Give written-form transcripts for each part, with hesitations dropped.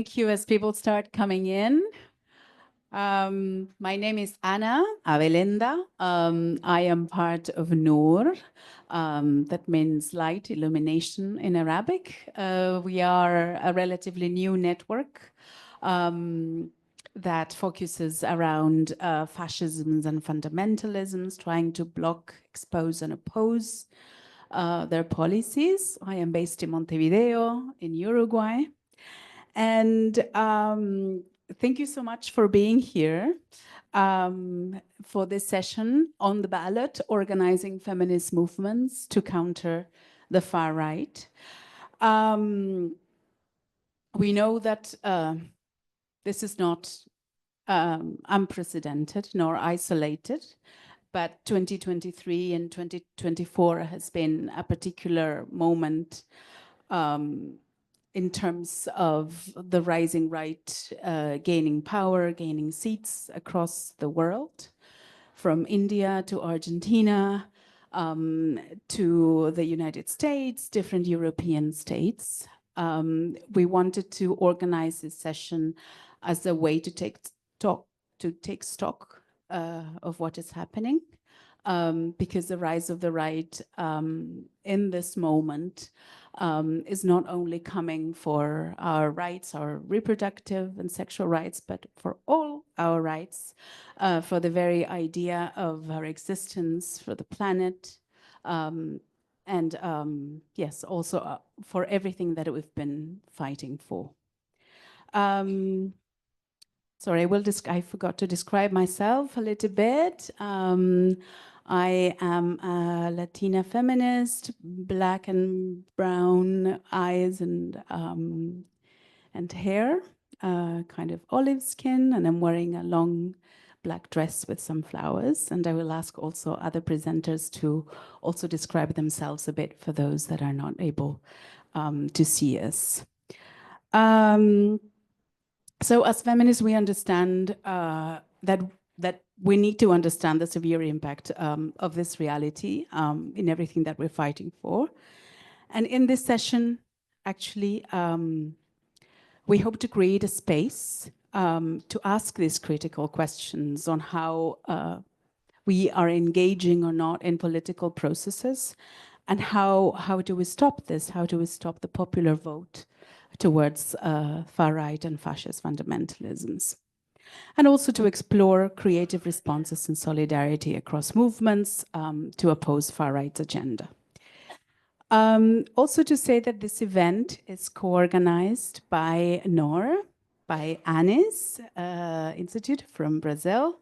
Thank you as people start coming in. My name is Ana Abelenda. I am part of Noor. That means light, illumination in Arabic. We are a relatively new network that focuses around fascisms and fundamentalisms, trying to block, expose, and oppose their policies. I am based in Montevideo, in Uruguay. And thank you so much for being here for this session on the ballot, organizing feminist movements to counter the far right. We know that this is not unprecedented nor isolated, but 2023 and 2024 has been a particular moment in terms of the rising right gaining power, gaining seats across the world, from India to Argentina to the United States, different European states. We wanted to organize this session as a way to take stock of what is happening, because the rise of the right in this moment is not only coming for our rights, our reproductive and sexual rights, but for all our rights, for the very idea of our existence, for the planet, and yes, also for everything that we've been fighting for. Sorry, I forgot to describe myself a little bit. I am a Latina feminist, black and brown eyes and hair, kind of olive skin, and I'm wearing a long black dress with some flowers. And I will ask also other presenters to also describe themselves a bit for those that are not able to see us. So as feminists, we understand that we need to understand the severe impact of this reality in everything that we're fighting for. And in this session, actually, we hope to create a space to ask these critical questions on how we are engaging or not in political processes, and how do we stop this? How do we stop the popular vote towards far-right and fascist fundamentalisms? And also to explore creative responses and solidarity across movements to oppose far-right agenda. Also to say that this event is co-organized by NOR, by ANIS Institute from Brazil,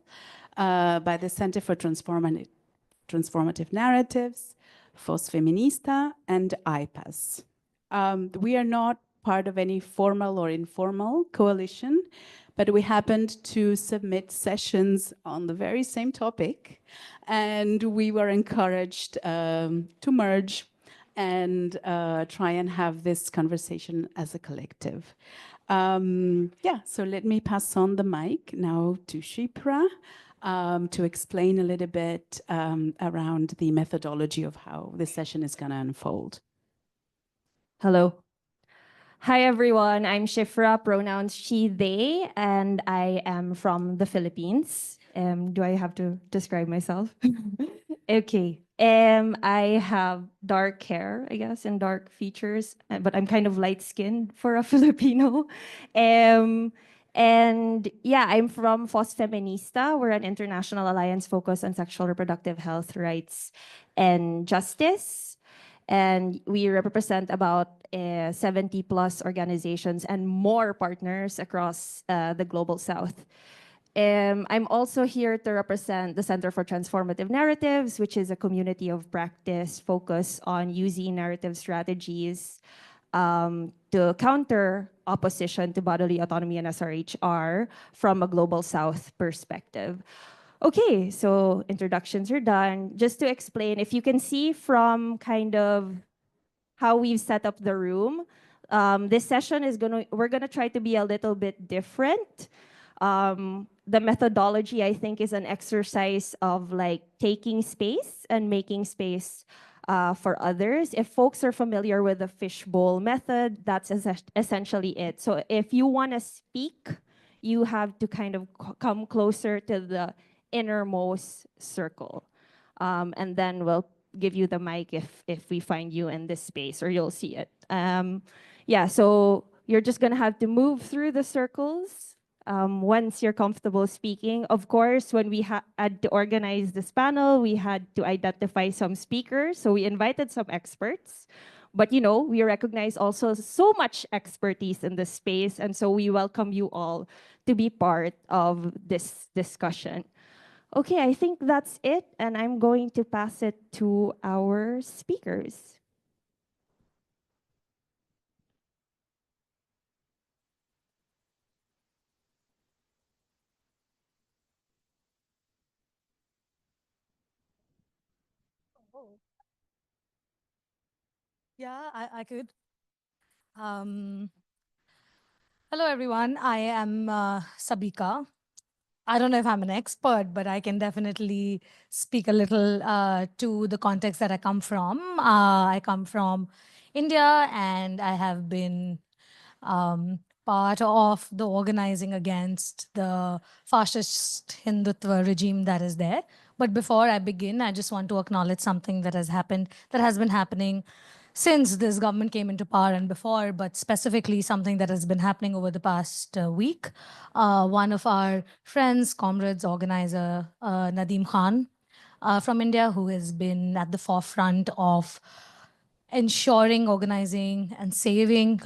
by the Center for Transformative Narratives, Feminista, and IPAS. We are not part of any formal or informal coalition, but we happened to submit sessions on the very same topic, and we were encouraged to merge and try and have this conversation as a collective. Yeah, so let me pass on the mic now to Shipra to explain a little bit around the methodology of how this session is going to unfold. Hello. Hi, everyone. I'm Shifra, pronouns she, they, and I am from the Philippines. Do I have to describe myself? Okay. I have dark hair, I guess, and dark features, but I'm kind of light-skinned for a Filipino. And yeah, I'm from Feminista. We're an international alliance focused on sexual reproductive health, rights, and justice. And we represent about 70 plus organizations and more partners across the global south. I'm also here to represent the Center for Transformative Narratives, which is a community of practice focused on using narrative strategies to counter opposition to bodily autonomy and SRHR from a global south perspective. Okay, so introductions are done. Just to explain, if you can see from kind of how we've set up the room, this session is we're gonna try to be a little bit different. The methodology, I think, is an exercise of like taking space and making space for others. If folks are familiar with the fishbowl method, that's essentially it. So if you want to speak, you have to kind of come closer to the innermost circle. And then we'll give you the mic if we find you in this space, or you'll see it. Yeah, so you're just gonna have to move through the circles once you're comfortable speaking. Of course, when we had to organize this panel, we had to identify some speakers. So we invited some experts. But you know, we recognize also so much expertise in this space. And so we welcome you all to be part of this discussion. Okay, I think that's it. And I'm going to pass it to our speakers. Yeah, I could. Um, Hello, everyone. I am Sabika. I don't know if I'm an expert, but I can definitely speak a little to the context that I come from. I come from India, and I have been part of the organizing against the fascist Hindutva regime that is there. But before I begin, I just want to acknowledge something that has happened, that has been happening since this government came into power and before, but specifically something that has been happening over the past week. One of our friends, comrades, organizer, Nadeem Khan from India, who has been at the forefront of ensuring, organizing, and saving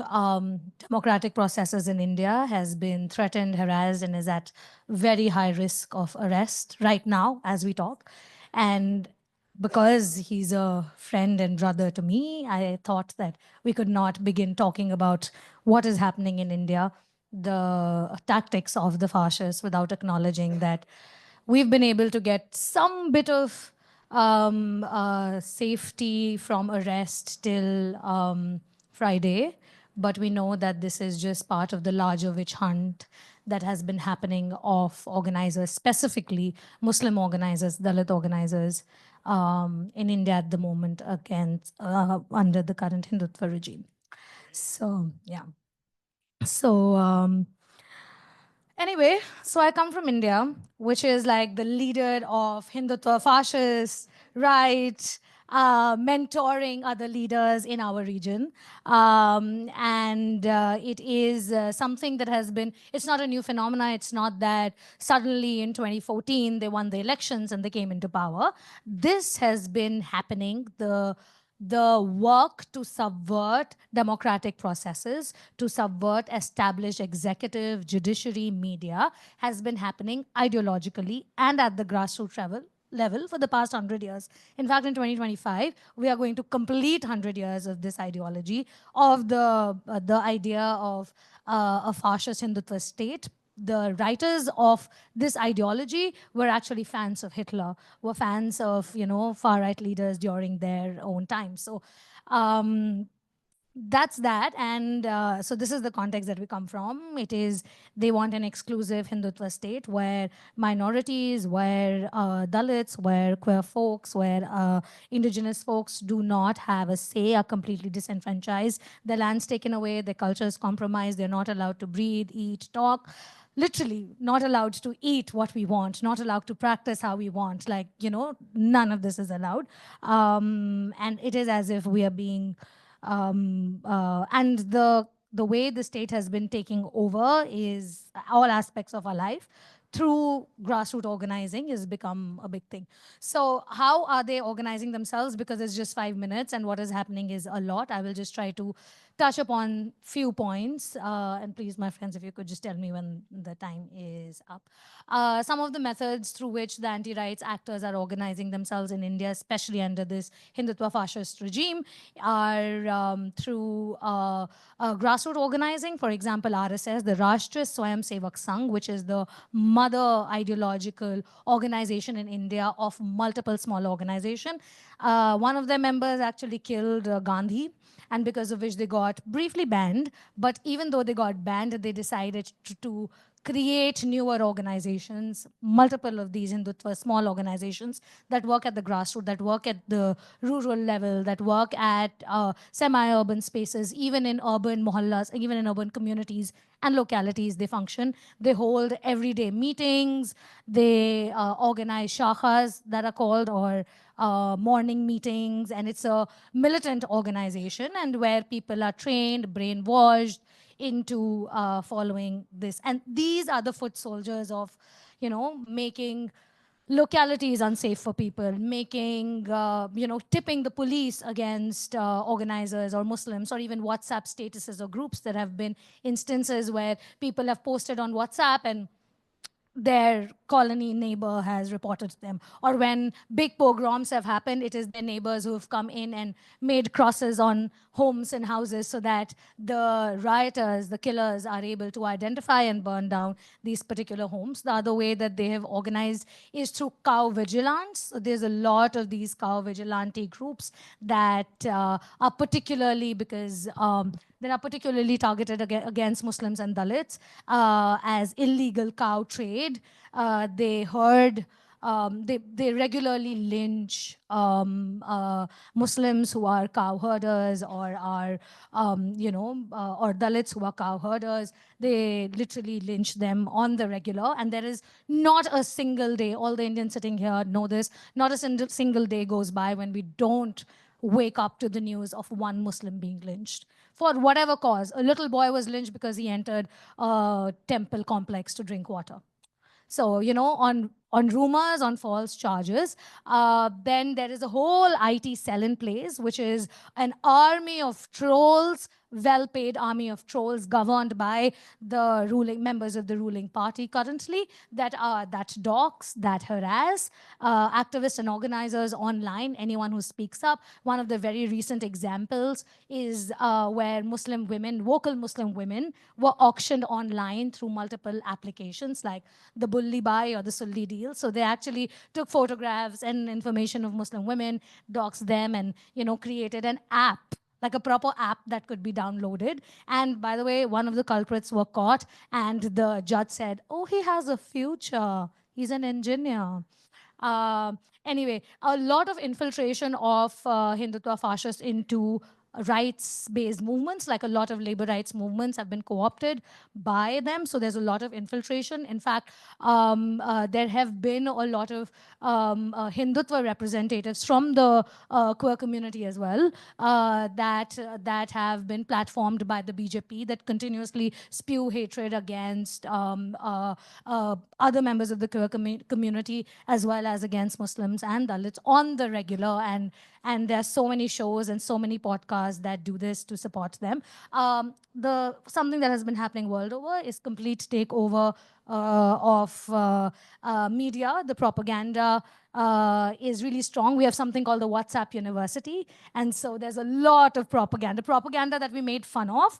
democratic processes in India, has been threatened, harassed, and is at very high risk of arrest right now as we talk. And because he's a friend and brother to me, I thought that we could not begin talking about what is happening in India, the tactics of the fascists, without acknowledging that we've been able to get some bit of safety from arrest till Friday. But we know that this is just part of the larger witch hunt that has been happening of organizers, specifically Muslim organizers, Dalit organizers in India at the moment against under the current Hindutva regime. So, yeah. So, anyway, so I come from India, which is like the leader of Hindutva fascists, right? Mentoring other leaders in our region. And it is something that has been, it's not a new phenomena. It's not that suddenly in 2014 they won the elections and they came into power. This has been happening. The work to subvert democratic processes, to subvert established executive, judiciary, media has been happening ideologically and at the grassroots level for the past 100 years. In fact, in 2025, we are going to complete 100 years of this ideology, of the idea of a fascist Hindutva state. The writers of this ideology were actually fans of Hitler, were fans of, you know, far-right leaders during their own time. So that's that. And so this is the context that we come from. It is, they want an exclusive Hindutva state where minorities, where Dalits, where queer folks, where indigenous folks do not have a say, are completely disenfranchised. Their land's taken away, their culture is compromised, they're not allowed to breathe, eat, talk. Literally not allowed to eat what we want, not allowed to practice how we want. Like, you know, none of this is allowed. And it is as if we are being and the way the state has been taking over is all aspects of our life through grassroots organizing has become a big thing. So how are they organizing themselves? Because it's just 5 minutes and what is happening is a lot. I will just try to touch upon few points. And please, my friends, if you could just tell me when the time is up. Some of the methods through which the anti-rights actors are organizing themselves in India, especially under this Hindutva fascist regime, are through grassroots organizing. For example, RSS, the Rashtriya Swayam Sevak Sangh, which is the mother ideological organization in India of multiple small organizations. One of their members actually killed Gandhi, and because of which they got briefly banned. But even though they got banned, they decided to create newer organizations, multiple of these Hindutva small organizations that work at the grassroots, that work at the rural level, that work at semi-urban spaces, even in urban mohallas, even in urban communities and localities they function. They hold everyday meetings, they organize shakhas that are called, or morning meetings, and it's a militant organization, and where people are trained, brainwashed into following this. And these are the foot soldiers of, making localities unsafe for people, making, tipping the police against organizers or Muslims, or even WhatsApp statuses or groups. There have been instances where people have posted on WhatsApp and their colony neighbor has reported to them. Or when big pogroms have happened, it is their neighbors who have come in and made crosses on homes and houses so that the rioters, the killers, are able to identify and burn down these particular homes. The other way that they have organized is through cow vigilance. So there's a lot of these cow vigilante groups that are particularly that are particularly targeted against Muslims and Dalits as illegal cow trade. They regularly lynch Muslims who are cow herders, or are, or Dalits who are cow herders. They literally lynch them on the regular. And there is not a single day, all the Indians sitting here know this, not a single day goes by when we don't wake up to the news of one Muslim being lynched for whatever cause. A little boy was lynched because he entered a temple complex to drink water. So, on rumors, on false charges. Then there is a whole IT cell in place, which is an army of trolls, well-paid army of trolls governed by the ruling members of the ruling party currently, that dox, that harass activists and organizers online, anyone who speaks up. One of the very recent examples is where Muslim women, vocal Muslim women, were auctioned online through multiple applications like the Bulli Buy or the Sulli Deal. So they actually took photographs and information of Muslim women, doxed them, and created an app, like a proper app that could be downloaded. And by the way, one of the culprits were caught, and the judge said, "Oh, he has a future. He's an engineer." Anyway, a lot of infiltration of Hindutva fascists into rights-based movements, like a lot of labor rights movements have been co-opted by them. So there's a lot of infiltration. In fact, there have been a lot of Hindutva representatives from the queer community as well that have been platformed by the BJP, that continuously spew hatred against other members of the queer community, as well as against Muslims and Dalits on the regular. And there's so many shows and so many podcasts that do this to support them. Something that has been happening world over is complete takeover of media. The propaganda is really strong. We have something called the WhatsApp University. And so there's a lot of propaganda. Propaganda that we made fun of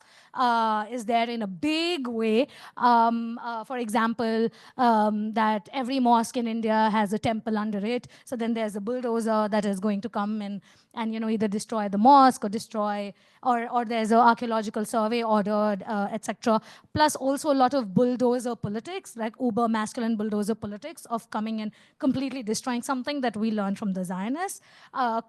is there in a big way. For example, that every mosque in India has a temple under it. So then there's a bulldozer that is going to come and either destroy the mosque or destroy, or there's an archaeological survey ordered, etc. Plus also a lot of bulldozer politics, like uber masculine bulldozer politics of coming and completely destroying something that we learned from the Zionists,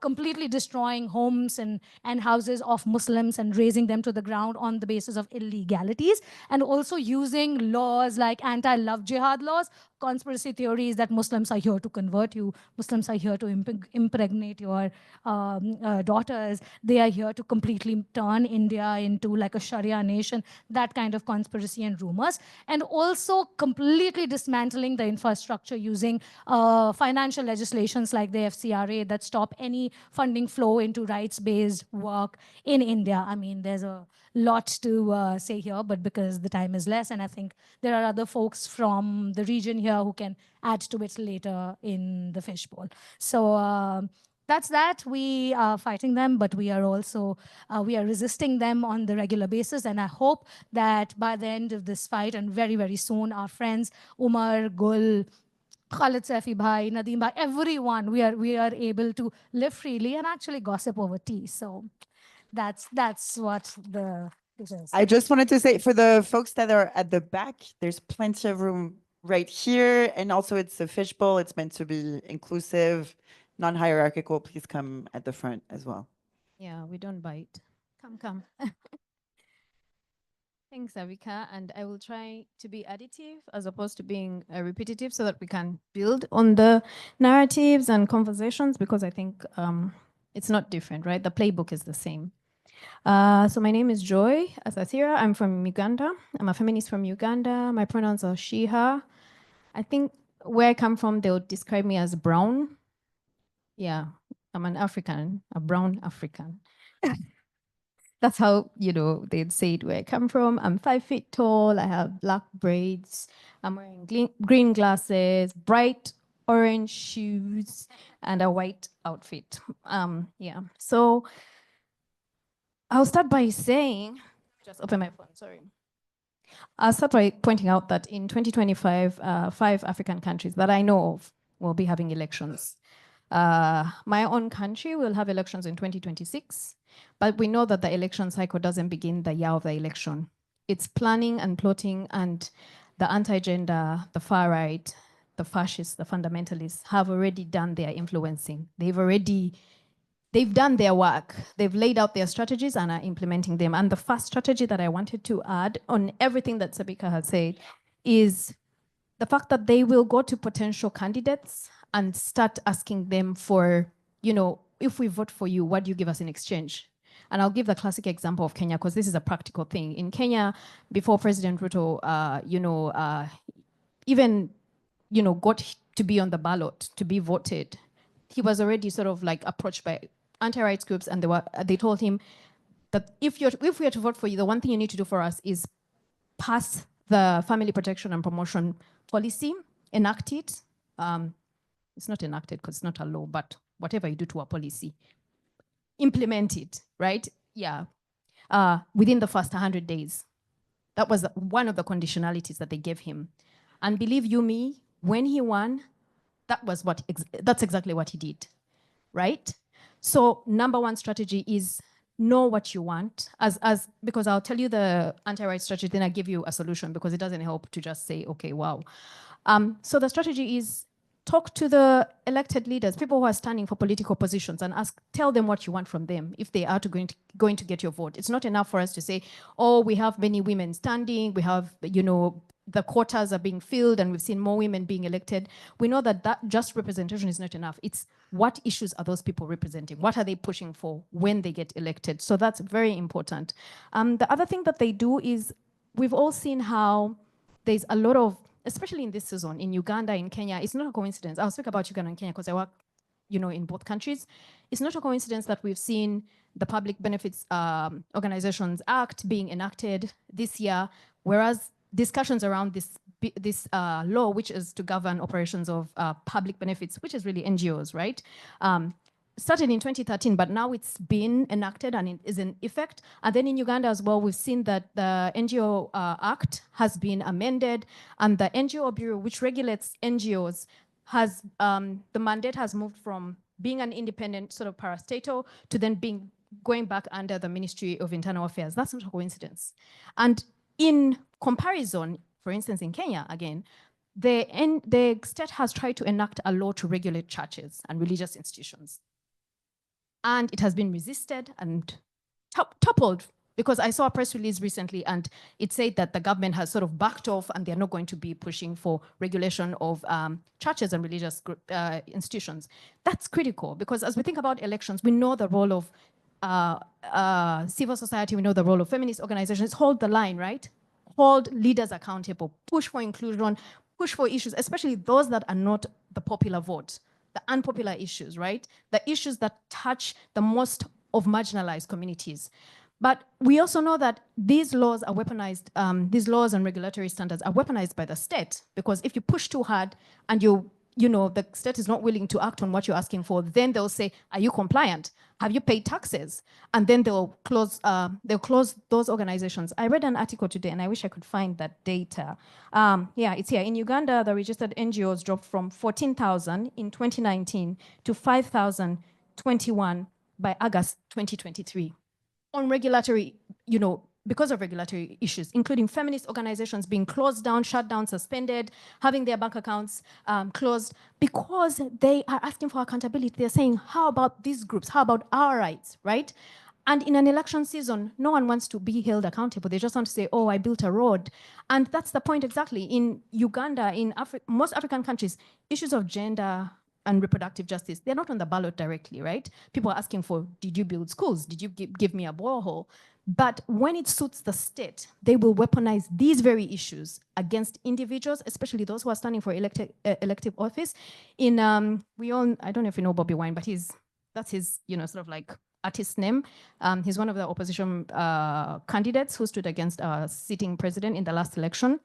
completely destroying homes and houses of Muslims and razing them to the ground on the basis of illegalities, and also using laws like anti-love jihad laws, conspiracy theories that Muslims are here to convert you, Muslims are here to impregnate your daughters, they are here to completely turn India into like a Sharia nation, that kind of conspiracy and rumors. And also completely dismantling the infrastructure using financial legislations like the FCRA that stop any funding flow into rights-based work in India. I mean, there's a lot to say here, but because the time is less, and I think there are other folks from the region here who can add to it later in the fishbowl. So that's that. We are fighting them, but we are also we are resisting them on the regular basis. And I hope that by the end of this fight, and very, very soon, our friends Umar, Gul, Khalid Safi bhai, Nadeem bhai, everyone, we are able to live freely and actually gossip over tea. So that's what the it is. I just wanted to say, for the folks that are at the back, there's plenty of room right here. And also it's a fishbowl. It's meant to be inclusive, non-hierarchical. Please come at the front as well. Yeah, we don't bite. Come. Thanks, Avika. And I will try to be additive as opposed to being repetitive so that we can build on the narratives and conversations, because I think it's not different, right? The playbook is the same. So my name is Joy Asathira. I'm from Uganda. I'm a feminist from Uganda. My pronouns are she, her. I think where I come from, they'll describe me as brown. Yeah, I'm an African, a brown African. That's how, they'd say it where I come from. I'm 5 feet tall. I have black braids. I'm wearing green glasses, bright orange shoes, and a white outfit. Yeah. So I'll start by saying, just open my phone, sorry. I'll start by pointing out that in 2025, 5 African countries that I know of will be having elections. My own country will have elections in 2026, but we know that the election cycle doesn't begin the year of the election. It's planning and plotting, and the anti-gender, the far right, the fascists, the fundamentalists have already done their influencing. They've done their work. They've laid out their strategies and are implementing them. And the first strategy that I wanted to add on everything that Sabika has said is the fact that they will go to potential candidates and start asking them for, if we vote for you, what do you give us in exchange? And I'll give the classic example of Kenya, because this is a practical thing. In Kenya, before President Ruto, even, got to be on the ballot, to be voted, he was already sort of like approached by anti-rights groups, and they told him that if we are to vote for you, the one thing you need to do for us is pass the family protection and promotion policy, enact it. It's not enacted because it's not a law, but whatever you do to a policy, implement it, right? Yeah, within the first 100 days. That was one of the conditionalities that they gave him. And believe you me, when he won, that's exactly what he did, right? So number one strategy is know what you want, because I'll tell you the anti-rights strategy, then I give you a solution, because it doesn't help to just say, okay, wow. So the strategy is talk to the elected leaders, people who are standing for political positions, and tell them what you want from them if they are going to get your vote. It's not enough for us to say, oh, we have many women standing, we have, the quotas are being filled, and we've seen more women being elected. We know that just representation is not enough. It's what issues are those people representing? What are they pushing for when they get elected? So that's very important. The other thing that they do is, we've all seen how there's a lot of, especially in this season, in Uganda, in Kenya, it's not a coincidence. I'll speak about Uganda and Kenya because I work, in both countries. It's not a coincidence that we've seen the Public Benefits Organizations Act being enacted this year, whereas discussions around this law, which is to govern operations of public benefits, which is really NGOs, right? Started in 2013, but now it's been enacted and it is in effect. And then in Uganda as well, we've seen that the NGO Act has been amended, and the NGO Bureau, which regulates NGOs, the mandate has moved from being an independent sort of parastatal to then going back under the Ministry of Internal Affairs. That's not a coincidence. And in comparison, for instance, in Kenya, again, the state has tried to enact a law to regulate churches and religious institutions. And it has been resisted and toppled, because I saw a press release recently and it said that the government has sort of backed off and they're not going to be pushing for regulation of churches and religious institutions. That's critical, because as we think about elections, we know the role of civil society, we know the role of feminist organizations. Hold the line, right? Hold leaders accountable, push for inclusion, push for issues, especially those that are not the popular vote, the unpopular issues, right? The issues that touch the most of marginalized communities. But we also know that these laws are weaponized, these laws and regulatory standards are weaponized by the state, because if you push too hard and you the state is not willing to act on what you're asking for, then they'll say, are you compliant? Have you paid taxes? And then they'll close those organizations. I read an article today, and I wish I could find that data. Yeah, it's here. In Uganda, the registered NGOs dropped from 14,000 in 2019 to 5,021 by August 2023. On regulatory, because of regulatory issues, including feminist organizations being closed down, shut down, suspended, having their bank accounts closed, because they are asking for accountability. They're saying, how about these groups? How about our rights, right? And in an election season, no one wants to be held accountable. They just want to say, oh, I built a road. And that's the point exactly. In Uganda, in most African countries, issues of gender and reproductive justice, they're not on the ballot directly, right? People are asking for, did you build schools? Did you give me a borehole? But when it suits the state, they will weaponize these very issues against individuals, especially those who are standing for elective office. I don't know if you know Bobby Wine, but that's his, sort of like artist name. He's one of the opposition candidates who stood against our sitting president in the last election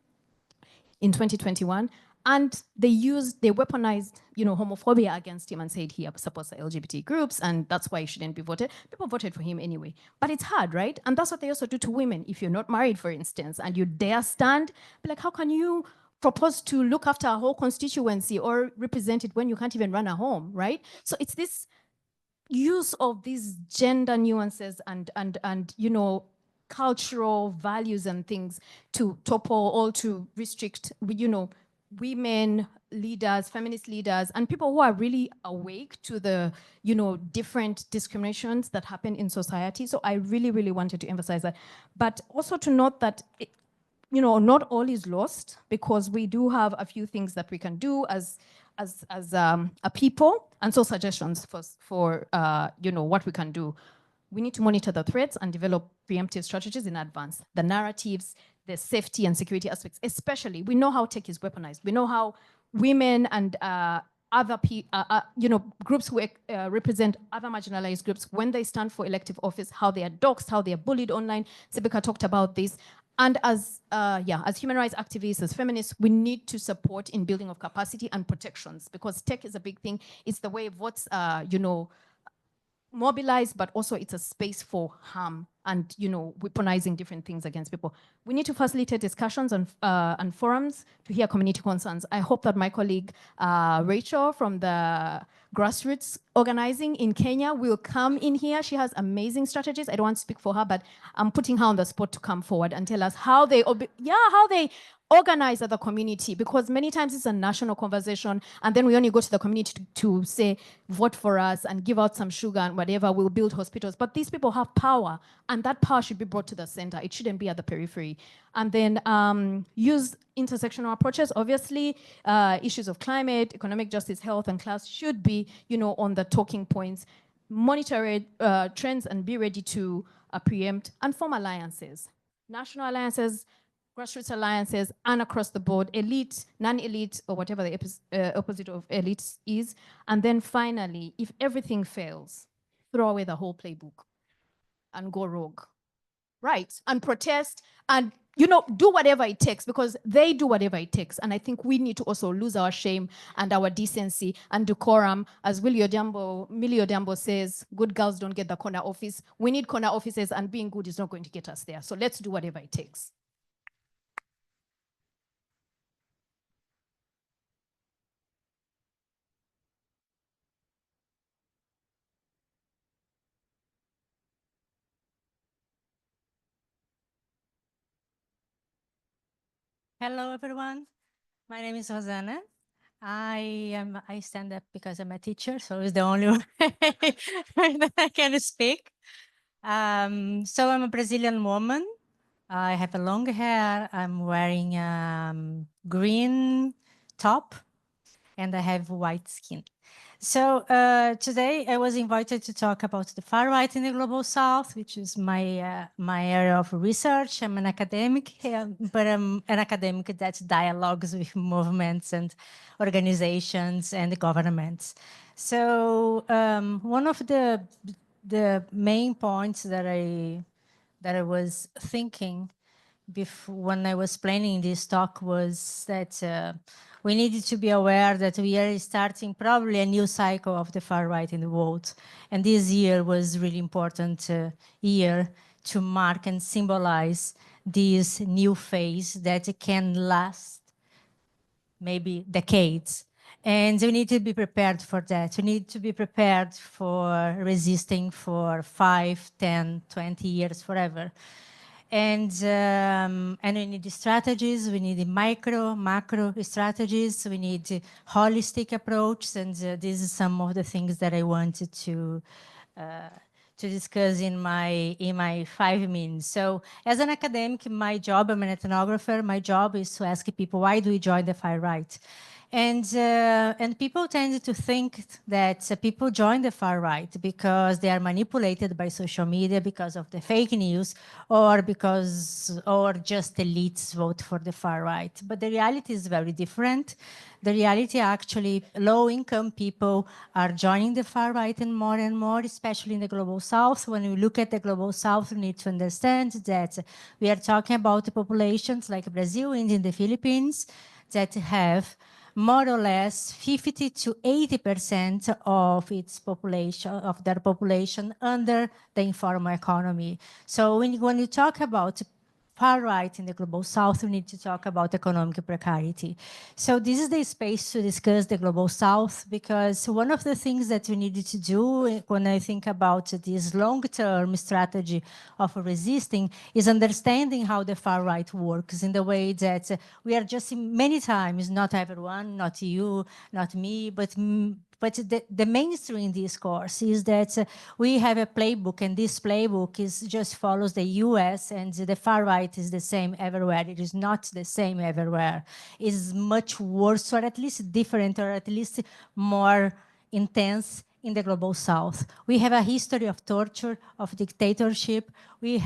in 2021. And they weaponized, homophobia against him and said he supports the LGBT groups and that's why he shouldn't be voted. People voted for him anyway. But it's hard, right? And that's what they also do to women. If you're not married, for instance, and you dare stand, be like, how can you propose to look after a whole constituency or represent it when you can't even run a home, right? So it's this use of these gender nuances and cultural values and things to topple or to restrict, women leaders, feminist leaders, and people who are really awake to the, different discriminations that happen in society. So I really, really wanted to emphasize that. But also to note that, not all is lost, because we do have a few things that we can do as a people, and so suggestions for what we can do. We need to monitor the threats and develop preemptive strategies in advance. The narratives, the safety and security aspects, especially, we know how tech is weaponized. We know how women and other groups who represent other marginalized groups, when they stand for elective office, how they are doxxed, how they are bullied online. Sibika talked about this. And as human rights activists, as feminists, we need to support in building of capacity and protections, because tech is a big thing. It's the way votes, mobilized, but also it's a space for harm and weaponizing different things against people. We need to facilitate discussions and forums to hear community concerns. I hope that my colleague Rachel from the grassroots organizing in Kenya will come in here. She has amazing strategies. I don't want to speak for her, but I'm putting her on the spot to come forward and tell us how they organize at the community, because many times it's a national conversation and then we only go to the community to say, vote for us and give out some sugar and whatever, we'll build hospitals. But these people have power, and that power should be brought to the center. It shouldn't be at the periphery. And then use intersectional approaches. Obviously, issues of climate, economic justice, health, and class should be, on the talking points. Monitor trends and be ready to preempt and form alliances. National alliances, grassroots alliances, and across the board, elite, non-elite, or whatever the opposite of elite is. And then finally, if everything fails, throw away the whole playbook and go rogue, right? And protest and, do whatever it takes, because they do whatever it takes. And I think we need to also lose our shame and our decency and decorum. As Millie Odhiambo says, good girls don't get the corner office. We need corner offices, and being good is not going to get us there. So let's do whatever it takes. Hello, everyone. My name is Rosana. I stand up because I'm a teacher, so it's the only way that I can speak. So I'm a Brazilian woman. I have a long hair. I'm wearing green top, and I have white skin. So today I was invited to talk about the far right in the Global South, which is my area of research. I'm an academic, but I'm an academic that dialogues with movements and organizations and governments. So one of the main points that I was thinking when I was planning this talk was that we need to be aware that we are starting probably a new cycle of the far right in the world. And this year was really important year to mark and symbolize this new phase that can last maybe decades. And we need to be prepared for that. We need to be prepared for resisting for 5, 10, 20 years, forever. And we need strategies, we need macro strategies, we need holistic approach, and this is some of the things that I wanted to discuss in my 5 minutes. So as an academic, my job, I'm an ethnographer, my job is to ask people, why do we join the far right? And people tend to think that people join the far right because they are manipulated by social media, because of the fake news, or just elites vote for the far right. But the reality is very different. The reality, actually, low-income people are joining the far right and more, especially in the Global South. When we look at the Global South, we need to understand that we are talking about populations like Brazil, India, and the Philippines that have more or less 50 to 80% of its population, of their population, under the informal economy. So when you talk about far right in the Global South, we need to talk about economic precarity. So this is the space to discuss the Global South, because one of the things that we needed to do when I think about this long-term strategy of resisting is understanding how the far right works, in the way that we are just many times, not everyone, not you, not me, but the mainstream discourse is that we have a playbook, and this playbook just follows the US, and the far right is the same everywhere. It is not the same everywhere. It is much worse, or at least different, or at least more intense in the Global South. We have a history of torture, of dictatorship. We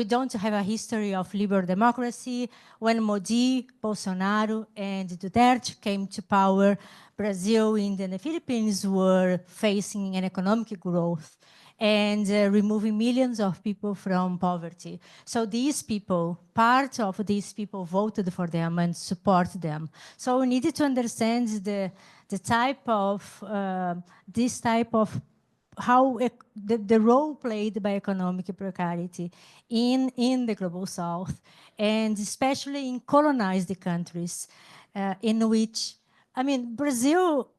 don't have a history of liberal democracy. When Modi, Bolsonaro, and Duterte came to power, Brazil, India, and the Philippines were facing an economic growth and removing millions of people from poverty. So these people, part of these people voted for them and support them. So we needed to understand the type of, this type of how the role played by economic precarity in the Global South, and especially in colonized countries, in which, I mean, Brazil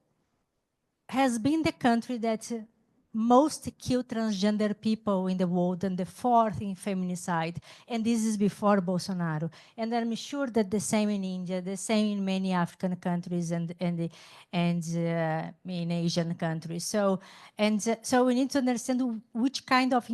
has been the country that most killed transgender people in the world, and the 4th in feminicide, and this is before Bolsonaro. And I'm sure that the same in India, the same in many African countries, and in Asian countries. So we need to understand which kind of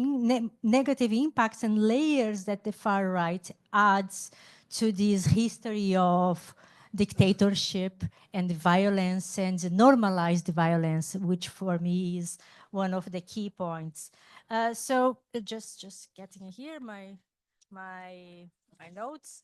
negative impacts and layers that the far right adds to this history of dictatorship and violence, and normalized violence, which for me is one of the key points. So just getting here my notes.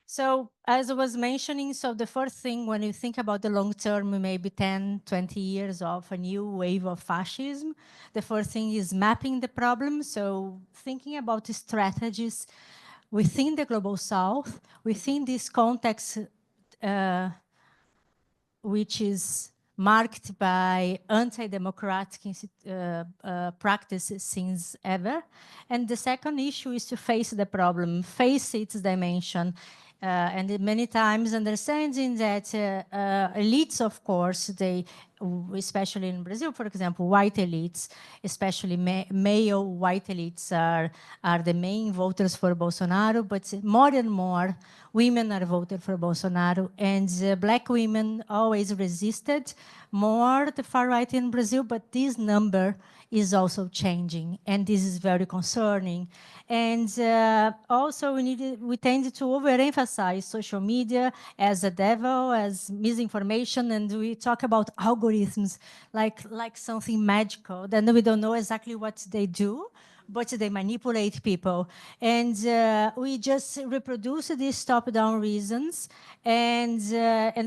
So as I was mentioning, so the first thing when you think about the long term, maybe 10, 20 years of a new wave of fascism, the first thing is mapping the problem. So thinking about the strategies within the Global South, within this context, which is marked by anti-democratic practices since ever. And the second issue is to face the problem, face its dimension, and many times understanding that elites, of course, they, especially in Brazil, for example, white elites, especially male white elites are the main voters for Bolsonaro, but more and more women are voting for Bolsonaro, and black women always resisted more the far right in Brazil, but this number is also changing, and this is very concerning. And also we tend to overemphasize social media as a devil, as misinformation, and we talk about algorithms like something magical. Then we don't know exactly what they do, but they manipulate people. And we just reproduce these top-down reasons and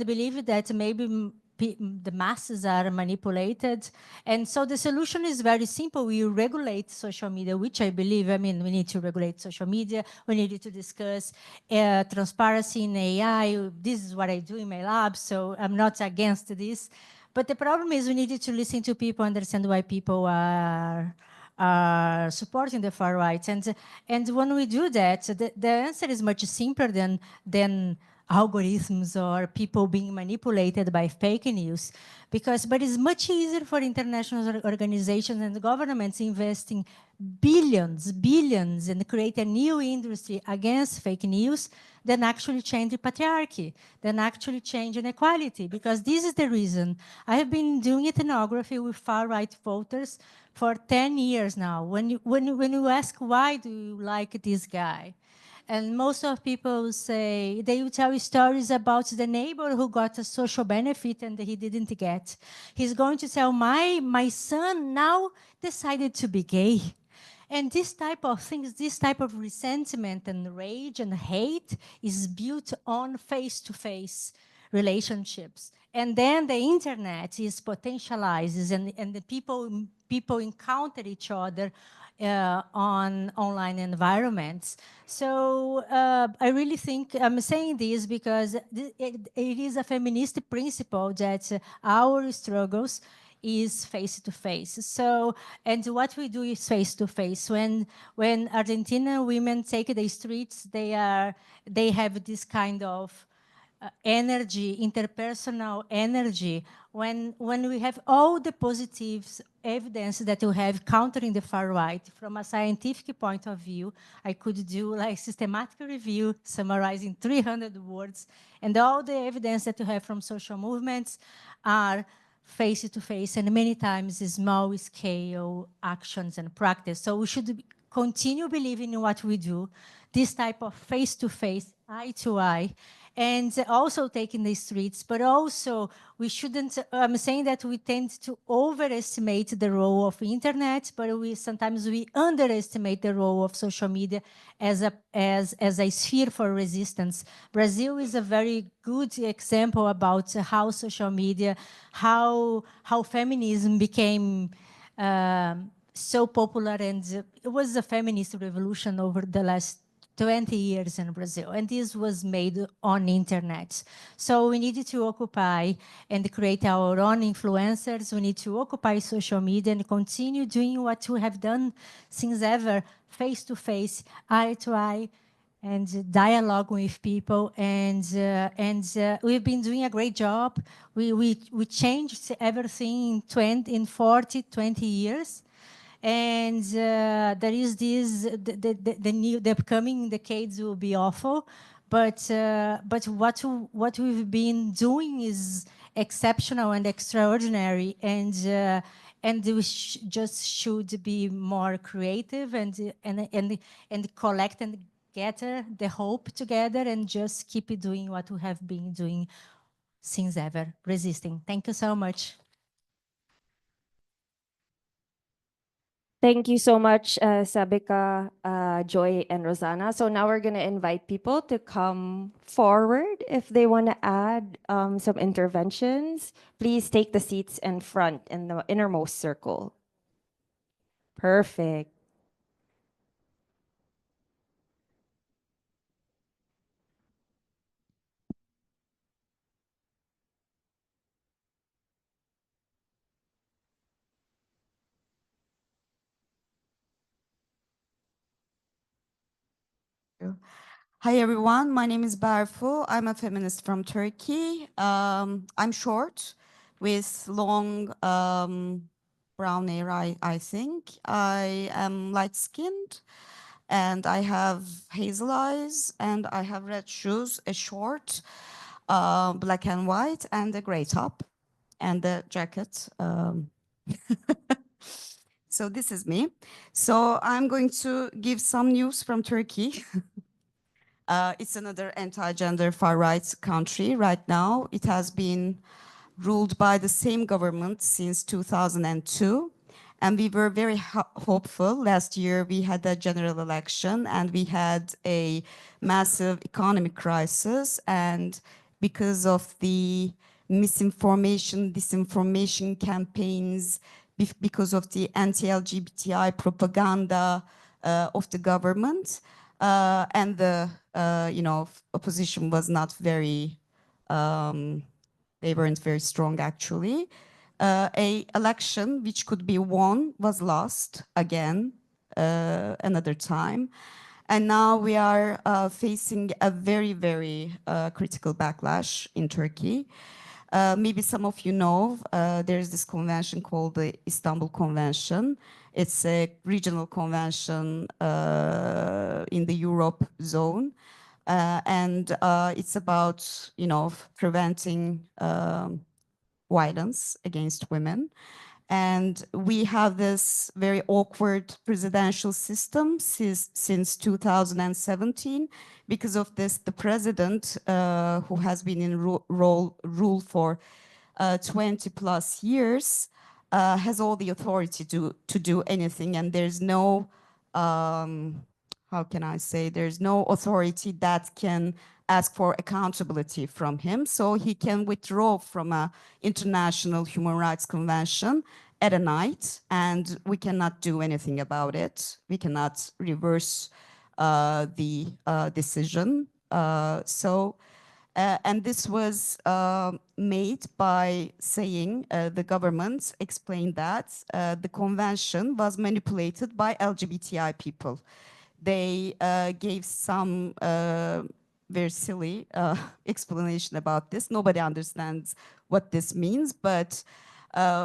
believe that maybe the masses are manipulated. And so the solution is very simple. We regulate social media, which I believe, I mean, we need to regulate social media. We need to discuss transparency in AI. This is what I do in my lab, so I'm not against this. But the problem is we needed to listen to people, understand why people are supporting the far right. And when we do that, the answer is much simpler than algorithms or people being manipulated by fake news. But it's much easier for international organizations and governments investing billions and create a new industry against fake news than actually change the patriarchy, than actually change inequality. Because this is the reason. I have been doing ethnography with far-right voters for 10 years now. When you ask, why do you like this guy? And most of people say, they will tell you stories about the neighbor who got a social benefit and he didn't get. He's going to tell, my son now decided to be gay. And this type of things, this type of resentment and rage and hate is built on face-to-face relationships. And then the internet is potentializes and the people encounter each other on online environments. So I really think I'm saying this because it is a feminist principle that our struggles is face-to-face. So, and what we do is face-to-face. When Argentinian women take the streets, they have this kind of energy, interpersonal energy. When we have all the positives evidence that you have countering the far right from a scientific point of view, I could do like systematic review summarizing 300 words, and all the evidence that you have from social movements are face-to-face and many times small-scale actions and practice. So we should continue believing in what we do, this type of face-to-face, eye-to-eye, and also taking the streets, but also we shouldn't, I'm saying that we tend to overestimate the role of internet, but sometimes we underestimate the role of social media as a sphere for resistance. Brazil is a very good example about how social media, how feminism became so popular, and it was a feminist revolution over the last 20 years in Brazil, and this was made on internet. So we needed to occupy and create our own influencers. We need to occupy social media and continue doing what we have done since ever, face-to-face, eye-to-eye, and dialogue with people. And we've been doing a great job. We changed everything in 40, 20 years. And there is this, the upcoming decades will be awful, but what we've been doing is exceptional and extraordinary, and we just should be more creative and collect and gather the hope together and just keep doing what we have been doing since ever, resisting. Thank you so much. Thank you so much, Sabika, Joy, and Rosanna. So now we're going to invite people to come forward if they want to add some interventions. Please take the seats in front in the innermost circle. Perfect. Hi everyone, my name is Berfu. I'm a feminist from Turkey. I'm short with long brown hair, I think. I am light-skinned and I have hazel eyes and I have red shoes, a short, black and white, and a gray top and a jacket. So this is me. So I'm going to give some news from Turkey. It's another anti-gender far-right country right now. It has been ruled by the same government since 2002. And we were very hopeful. Last year, we had a general election and we had a massive economic crisis. And because of the misinformation, disinformation campaigns because of the anti-LGBTI propaganda of the government. And the opposition was not very, they weren't very strong actually. A election which could be won was lost again another time. And now we are facing a very, very critical backlash in Turkey. Maybe some of you know, there's this convention called the Istanbul Convention. It's a regional convention in the Europe zone. And it's about, preventing violence against women. And we have this very awkward presidential system since 2017. Because of this, the president, who has been in rule for 20 plus years, has all the authority to do anything. And there's no, how can I say, there's no authority that can ask for accountability from him. So he can withdraw from an international human rights convention at a night, and we cannot do anything about it. We cannot reverse the decision. And this was made by saying, the government explained that the convention was manipulated by LGBTI people. They gave some very silly explanation about this. Nobody understands what this means, but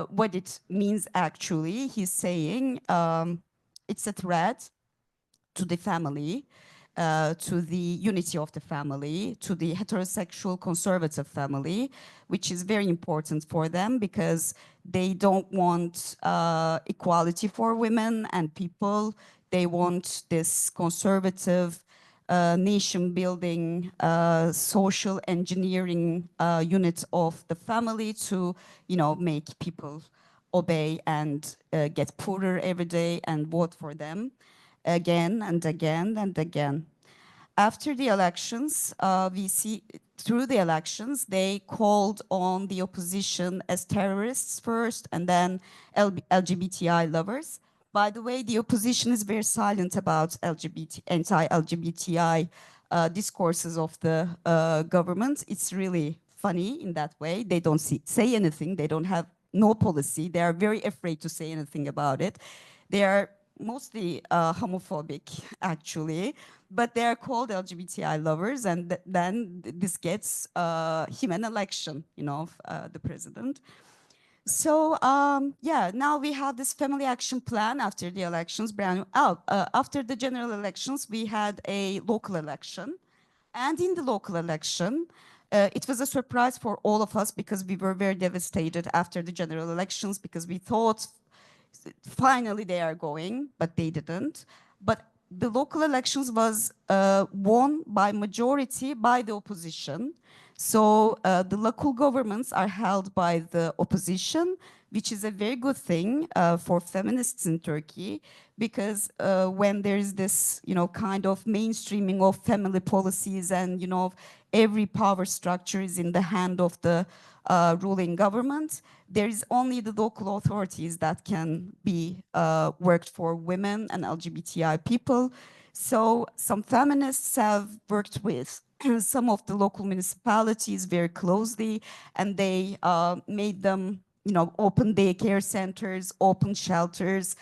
what it means actually, he's saying it's a threat to the family, to the unity of the family, to the heterosexual conservative family, which is very important for them because they don't want equality for women and people. They want this conservative nation-building, social engineering unit of the family to, make people obey and get poorer every day and vote for them again and again and again. After the elections, we see through the elections, they called on the opposition as terrorists first and then LGBTI lovers. By the way, the opposition is very silent about anti-LGBTI discourses of the government. It's really funny in that way. They don't say anything. They don't have no policy. They are very afraid to say anything about it. They are mostly homophobic, actually, but they are called LGBTI lovers, and then this gets him an election, the president. So yeah, now we have this family action plan after the elections. After the general elections, we had a local election, and in the local election, it was a surprise for all of us because we were very devastated after the general elections because we thought finally they are going, but they didn't. But the local elections was won by majority by the opposition. So the local governments are held by the opposition, which is a very good thing for feminists in Turkey, because when there's this, kind of mainstreaming of family policies and, every power structure is in the hand of the ruling government, there is only the local authorities that can be worked for women and LGBTI people. So some feminists have worked with some of the local municipalities very closely, and they made them, open daycare centers, open shelters,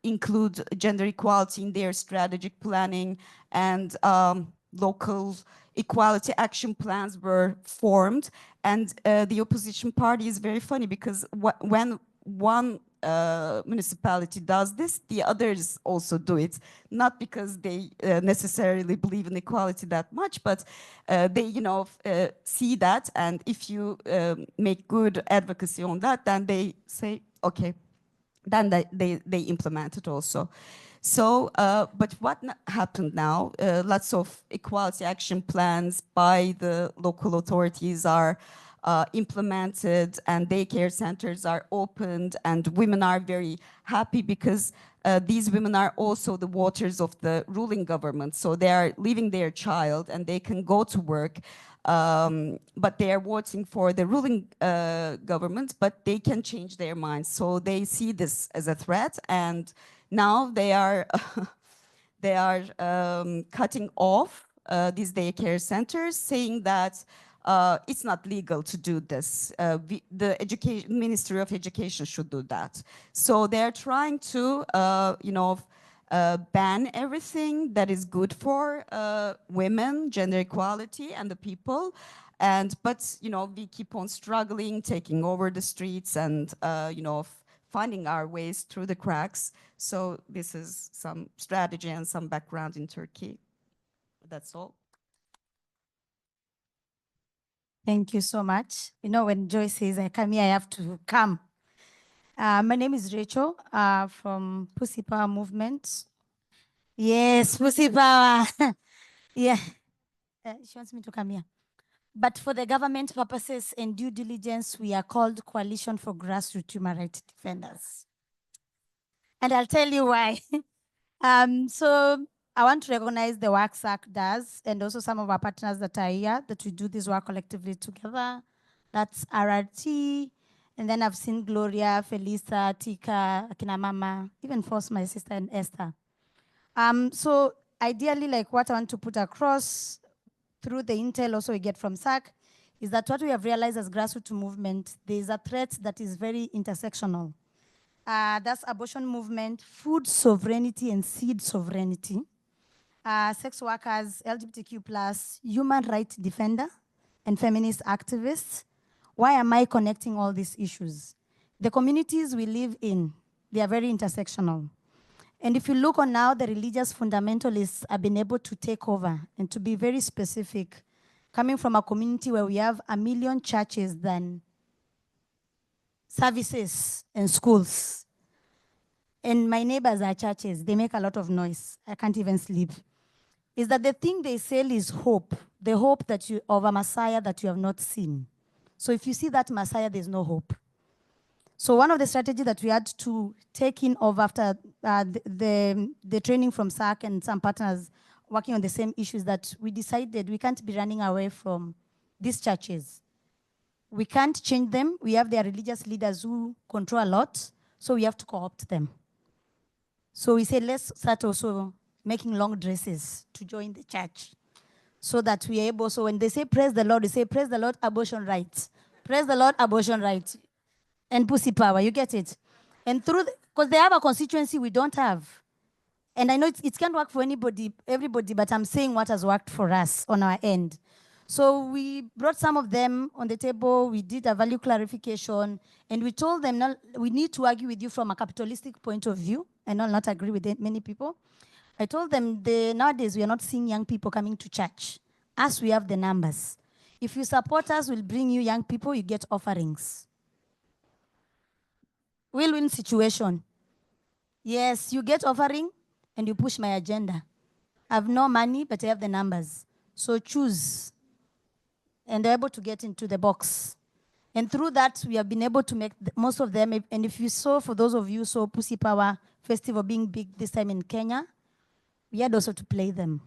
include gender equality in their strategic planning, and local equality action plans were formed. And the opposition party is very funny because when one municipality does this, the others also do it, not because they necessarily believe in equality that much, but they see that, and if you make good advocacy on that, then they say, okay, then they implement it also. So, but what happened now, lots of equality action plans by the local authorities are implemented, and daycare centers are opened, and women are very happy because these women are also the voters of the ruling government. So they are leaving their child and they can go to work. But they are voting for the ruling government, but they can change their minds. So they see this as a threat, and now they are they are cutting off these daycare centers, saying that it's not legal to do this. The Ministry of Education should do that. So they're trying to, ban everything that is good for women, gender equality, and the people. But we keep on struggling, taking over the streets, and finding our ways through the cracks. So this is some strategy and some background in Turkey. That's all. Thank you so much. When Joy says I come here, I have to come. My name is Rachel from Pussy Power Movement. Yes, Pussy Power. Yeah, she wants me to come here. But for the government purposes and due diligence, we are called Coalition for Grassroots Human Rights Defenders. And I'll tell you why. So I want to recognize the work SAC does, and also some of our partners that are here, that we do this work collectively together. That's RRT, and then I've seen Gloria, Felisa, Tika, Akina Mama, even Force, my sister, and Esther. So ideally, like what I want to put across through the intel also we get from SAC is that what we have realized as grassroots movement, there is a threat that is very intersectional. That's abortion movement, food sovereignty and seed sovereignty, sex workers, LGBTQ+, human rights defender, and feminist activists. Why am I connecting all these issues? The communities we live in, they are very intersectional. And if you look on now, the religious fundamentalists have been able to take over and to be very specific, coming from a community where we have 1 million churches than services and schools. And my neighbors are churches. They make a lot of noise. I can't even sleep. Is that the thing they sell is hope, the hope that of a Messiah that you have not seen. So if you see that Messiah, there's no hope. So one of the strategies that we had to take in of after the training from SAC and some partners working on the same issues, that we decided we can't be running away from these churches. We can't change them. We have their religious leaders who control a lot, so we have to co-opt them. So we said, let's start also making long dresses to join the church so that we are able, so when they say praise the Lord, they say praise the Lord, abortion rights. Praise the Lord, abortion rights. And pussy power, you get it? And through, because they have a constituency we don't have. And I know it can't work for everybody, but I'm saying what has worked for us on our end. So we brought some of them on the table, we did a value clarification, and we told them, no, we need to argue with you from a capitalistic point of view, and I'll not agree with many people. I told them, nowadays we are not seeing young people coming to church. Us, we have the numbers. If you support us, we'll bring you young people, you get offerings. Win-win situation. Yes, you get offering and you push my agenda. I have no money, but I have the numbers. So choose. And they're able to get into the box. And through that, we have been able to make most of them. And if you saw, for those of you saw Pussy Power Festival being big this time in Kenya, we had also to play them.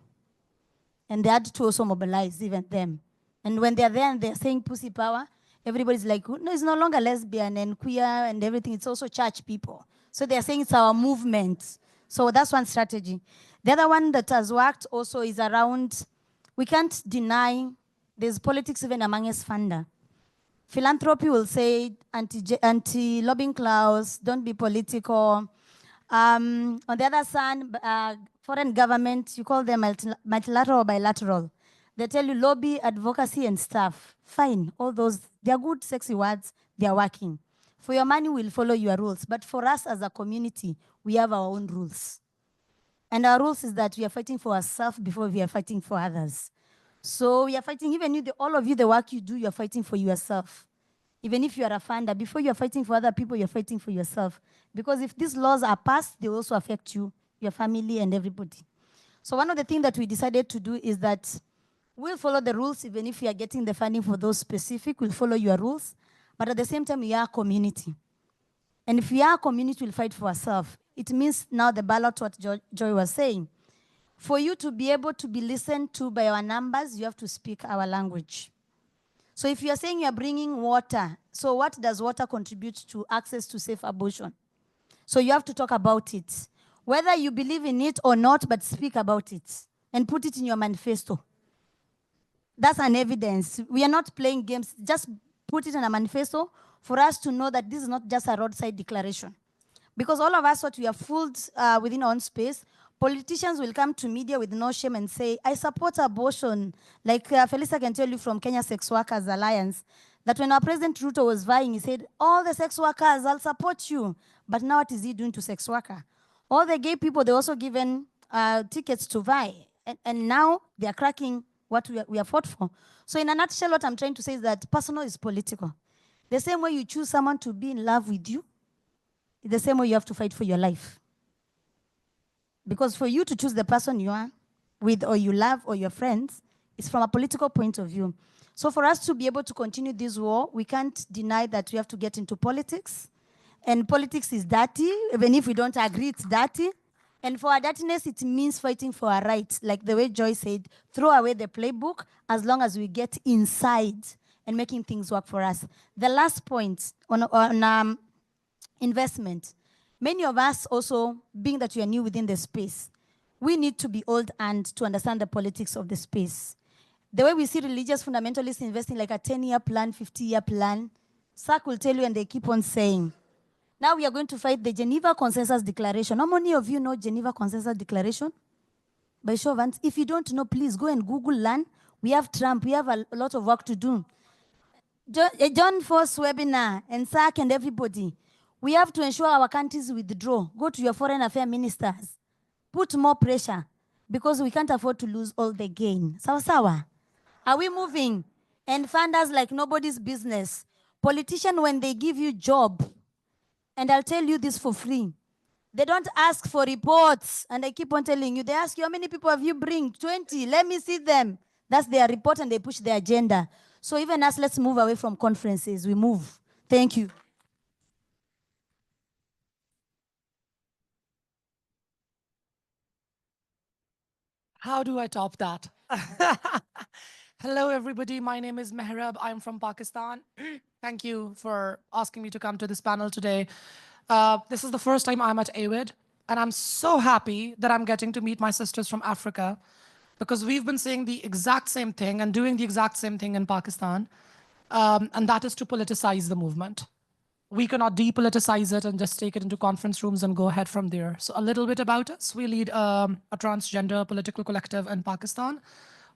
And they had to also mobilize even them. And when they're there and they're saying Pussy Power, everybody's like, no, it's no longer lesbian and queer and everything. It's also church people. So they're saying it's our movement. So that's one strategy. The other one that has worked also is around, we can't deny there's politics even among us funder. Philanthropy will say anti-lobbying clause, don't be political. On the other side, foreign government, you call them multilateral or bilateral. They tell you lobby, advocacy, and stuff. Fine, all those, they're good, sexy words, they're working. For your money, we'll follow your rules. But for us as a community, we have our own rules. And our rules is that we are fighting for ourselves before we are fighting for others. So we are fighting, even you, all of you, the work you do, you're fighting for yourself. Even if you are a funder, before you're fighting for other people, you're fighting for yourself. Because if these laws are passed, they also affect you, your family, and everybody. So one of the things that we decided to do is that we'll follow the rules, even if we are getting the funding for those specific, we'll follow your rules. But at the same time, we are a community. And if we are a community, we'll fight for ourselves. It means now the ballot, what Joy was saying. For you to be able to be listened to by our numbers, you have to speak our language. So if you're saying you're bringing water, so what does water contribute to access to safe abortion? So you have to talk about it. Whether you believe in it or not, but speak about it and put it in your manifesto. That's an evidence. We are not playing games. Just put it in a manifesto for us to know that this is not just a roadside declaration. Because all of us, what we are fooled within our own space, politicians will come to media with no shame and say, I support abortion. Like Felisa can tell you from Kenya Sex Workers Alliance, that when our President Ruto was vying, he said, all the sex workers, I'll support you. But now what is he doing to sex worker? All the gay people, they're also given tickets to vie. And now they are cracking what we are fought for. So in a nutshell, what I'm trying to say is that personal is political. The same way you choose someone to be in love with you, the same way you have to fight for your life. Because for you to choose the person you are with or you love or your friends, it's from a political point of view. So for us to be able to continue this war, we can't deny that we have to get into politics. And politics is dirty. Even if we don't agree, it's dirty. And for our dirtiness, it means fighting for our rights. Like the way Joy said, throw away the playbook as long as we get inside and making things work for us. The last point on investment. Many of us also, being that we are new within the space, we need to be old and to understand the politics of the space. The way we see religious fundamentalists investing like a 10-year plan, 50-year plan, SAC will tell you and they keep on saying, now we are going to fight the Geneva Consensus Declaration. How many of you know Geneva Consensus Declaration? By show of hands. If you don't know, please go and Google, learn. We have Trump. We have a lot of work to do. John Force webinar and SAC and everybody. We have to ensure our countries withdraw. Go to your foreign affairs ministers. Put more pressure because we can't afford to lose all the gain. Sawa sawa. Are we moving? And funders like nobody's business. Politicians, when they give you job, and I'll tell you this for free, they don't ask for reports. And I keep on telling you, they ask you, how many people have you bring? 20, let me see them. That's their report and they push their agenda. So even us, let's move away from conferences. We move. Thank you. How do I top that? Hello, everybody. My name is Mehrab. I'm from Pakistan. Thank you for asking me to come to this panel today. This is the first time I'm at AWID, and I'm so happy that I'm getting to meet my sisters from Africa, because we've been saying the exact same thing and doing the exact same thing in Pakistan, and that is to politicize the movement. We cannot depoliticize it and just take it into conference rooms and go ahead from there. So a little bit about us. We lead a transgender political collective in Pakistan.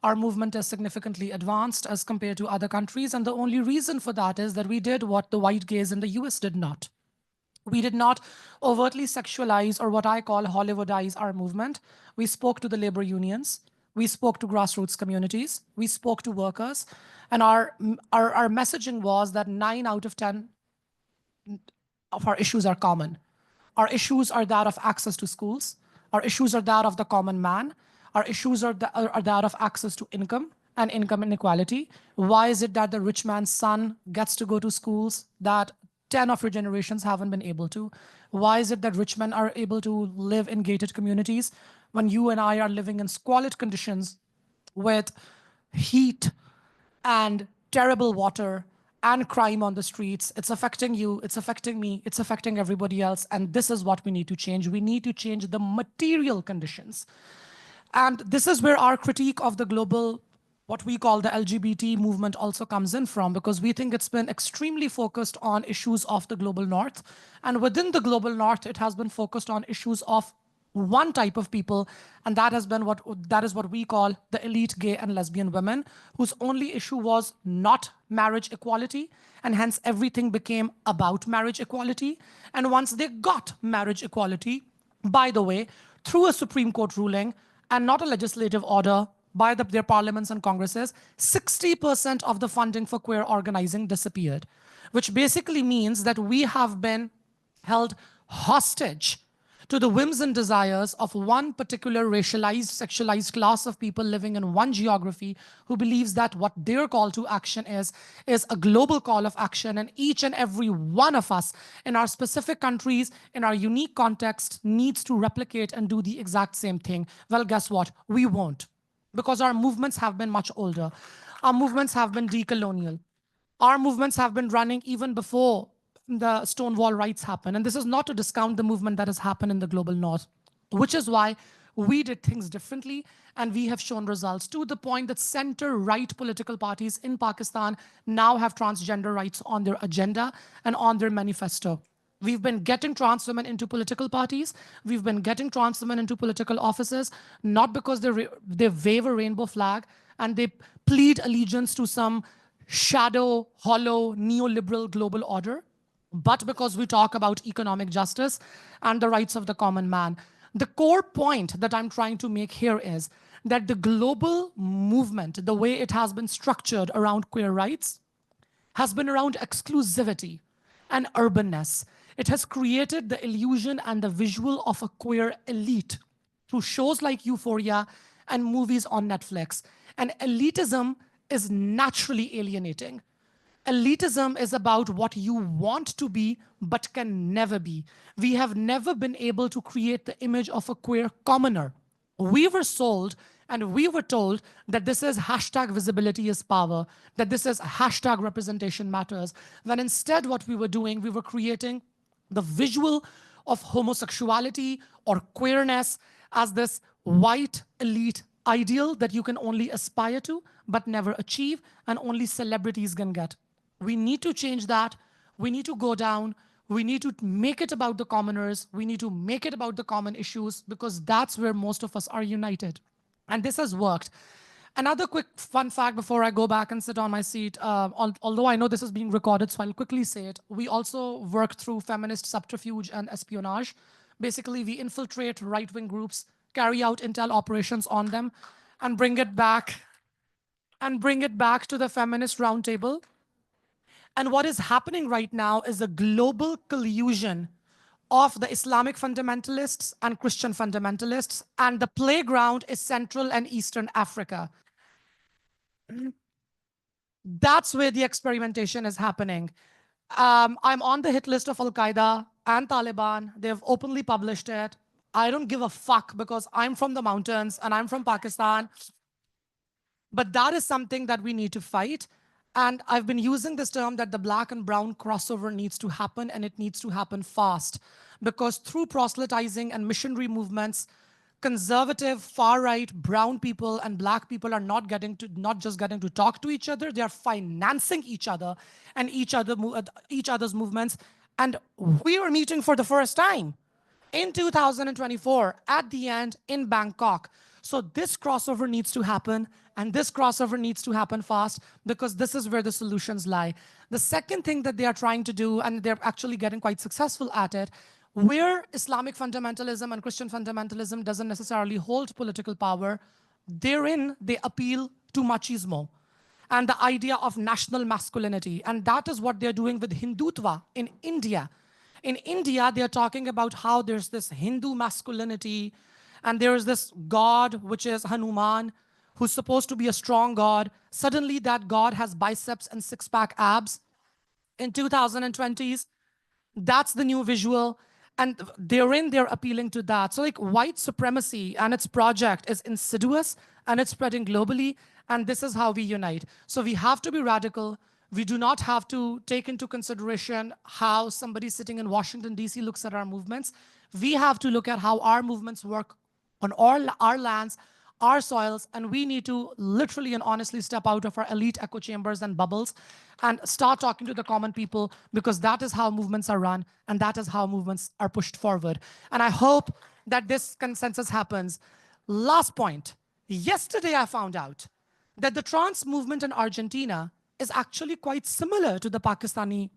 Our movement is significantly advanced as compared to other countries. And the only reason for that is that we did what the white gays in the US did not. We did not overtly sexualize, or what I call Hollywoodize, our movement. We spoke to the labor unions. We spoke to grassroots communities. We spoke to workers. And our messaging was that 9 out of 10 of our issues are common. Our issues are that of access to schools. Our issues are that of the common man. Our issues are that of access to income and income inequality. Why is it that the rich man's son gets to go to schools that 10 of your generations haven't been able to? Why is it that rich men are able to live in gated communities when you and I are living in squalid conditions with heat and terrible water and crime on the streets? It's affecting you, it's affecting me, it's affecting everybody else. And this is what we need to change. We need to change the material conditions. And this is where our critique of the global, what we call the LGBT movement, also comes in from, because we think it's been extremely focused on issues of the global north. And within the global north, it has been focused on issues of one type of people, and that is what we call the elite gay and lesbian women, whose only issue was not marriage equality, and hence everything became about marriage equality. And once they got marriage equality, by the way, through a Supreme Court ruling and not a legislative order by their parliaments and congresses, 60% of the funding for queer organizing disappeared, which basically means that we have been held hostage to the whims and desires of one particular racialized, sexualized class of people living in one geography who believes that what their call to action is a global call of action, and each and every one of us in our specific countries, in our unique context, needs to replicate and do the exact same thing. Well, guess what? We won't, because our movements have been much older. Our movements have been decolonial. Our movements have been running even before the Stonewall riots happened. And this is not to discount the movement that has happened in the global north, which is why we did things differently, and we have shown results to the point that center-right political parties in Pakistan now have transgender rights on their agenda and on their manifesto. We've been getting trans women into political parties. We've been getting trans women into political offices, not because they wave a rainbow flag and they plead allegiance to some shadow, hollow, neoliberal global order, but because we talk about economic justice and the rights of the common man. The core point that I'm trying to make here is that the global movement, the way it has been structured around queer rights, has been around exclusivity and urbanness. It has created the illusion and the visual of a queer elite through shows like Euphoria and movies on Netflix. And elitism is naturally alienating. Elitism is about what you want to be but can never be. We have never been able to create the image of a queer commoner. We were sold and we were told that this is hashtag visibility is power, that this is hashtag representation matters, when instead what we were doing, we were creating the visual of homosexuality or queerness as this white elite ideal that you can only aspire to but never achieve, and only celebrities can get. We need to change that. We need to go down. We need to make it about the commoners. We need to make it about the common issues, because that's where most of us are united. And this has worked. Another quick fun fact before I go back and sit on my seat, although I know this is being recorded, so I'll quickly say it. We also work through feminist subterfuge and espionage. Basically, we infiltrate right-wing groups, carry out intel operations on them, and bring it back to the feminist roundtable. And what is happening right now is a global collusion of the Islamic fundamentalists and Christian fundamentalists, and the playground is Central and Eastern Africa. That's where the experimentation is happening. I'm on the hit list of Al-Qaeda and Taliban. They've openly published it. I don't give a fuck, because I'm from the mountains and I'm from Pakistan. But that is something that we need to fight. And I've been using this term that the black and brown crossover needs to happen, and it needs to happen fast. Because through proselytizing and missionary movements, conservative, far-right, brown people and black people are not just getting to talk to each other, they are financing each other and each other's movements. And we are meeting for the first time in 2024 at the end in Bangkok. So this crossover needs to happen, and this crossover needs to happen fast, because this is where the solutions lie. The second thing that they are trying to do, and they're actually getting quite successful at it, where Islamic fundamentalism and Christian fundamentalism doesn't necessarily hold political power, therein they appeal to machismo and the idea of national masculinity. And that is what they're doing with Hindutva in India. In India, they're talking about how there's this Hindu masculinity, and there's this god, which is Hanuman, who's supposed to be a strong god. Suddenly that god has biceps and six-pack abs in 2020s. That's the new visual. And they're appealing to that. So like white supremacy and its project is insidious, and it's spreading globally. And this is how we unite. So we have to be radical. We do not have to take into consideration how somebody sitting in Washington, D.C. looks at our movements. We have to look at how our movements work on all our lands, our soils, and we need to literally and honestly step out of our elite echo chambers and bubbles and start talking to the common people, because that is how movements are run, and that is how movements are pushed forward. And I hope that this consensus happens. Last point. Yesterday, I found out that the trans movement in Argentina is actually quite similar to the Pakistani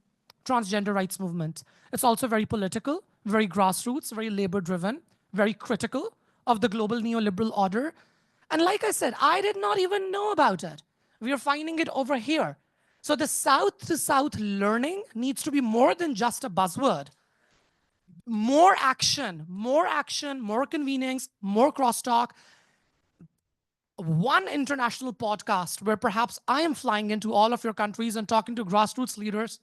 transgender rights movement. It's also very political, very grassroots, very labor-driven, very critical of the global neoliberal order. And like I said, I did not even know about it. We are finding it over here. So the South-to-South learning needs to be more than just a buzzword. more action, more convenings, more crosstalk. One international podcast where perhaps I am flying into all of your countries and talking to grassroots leaders.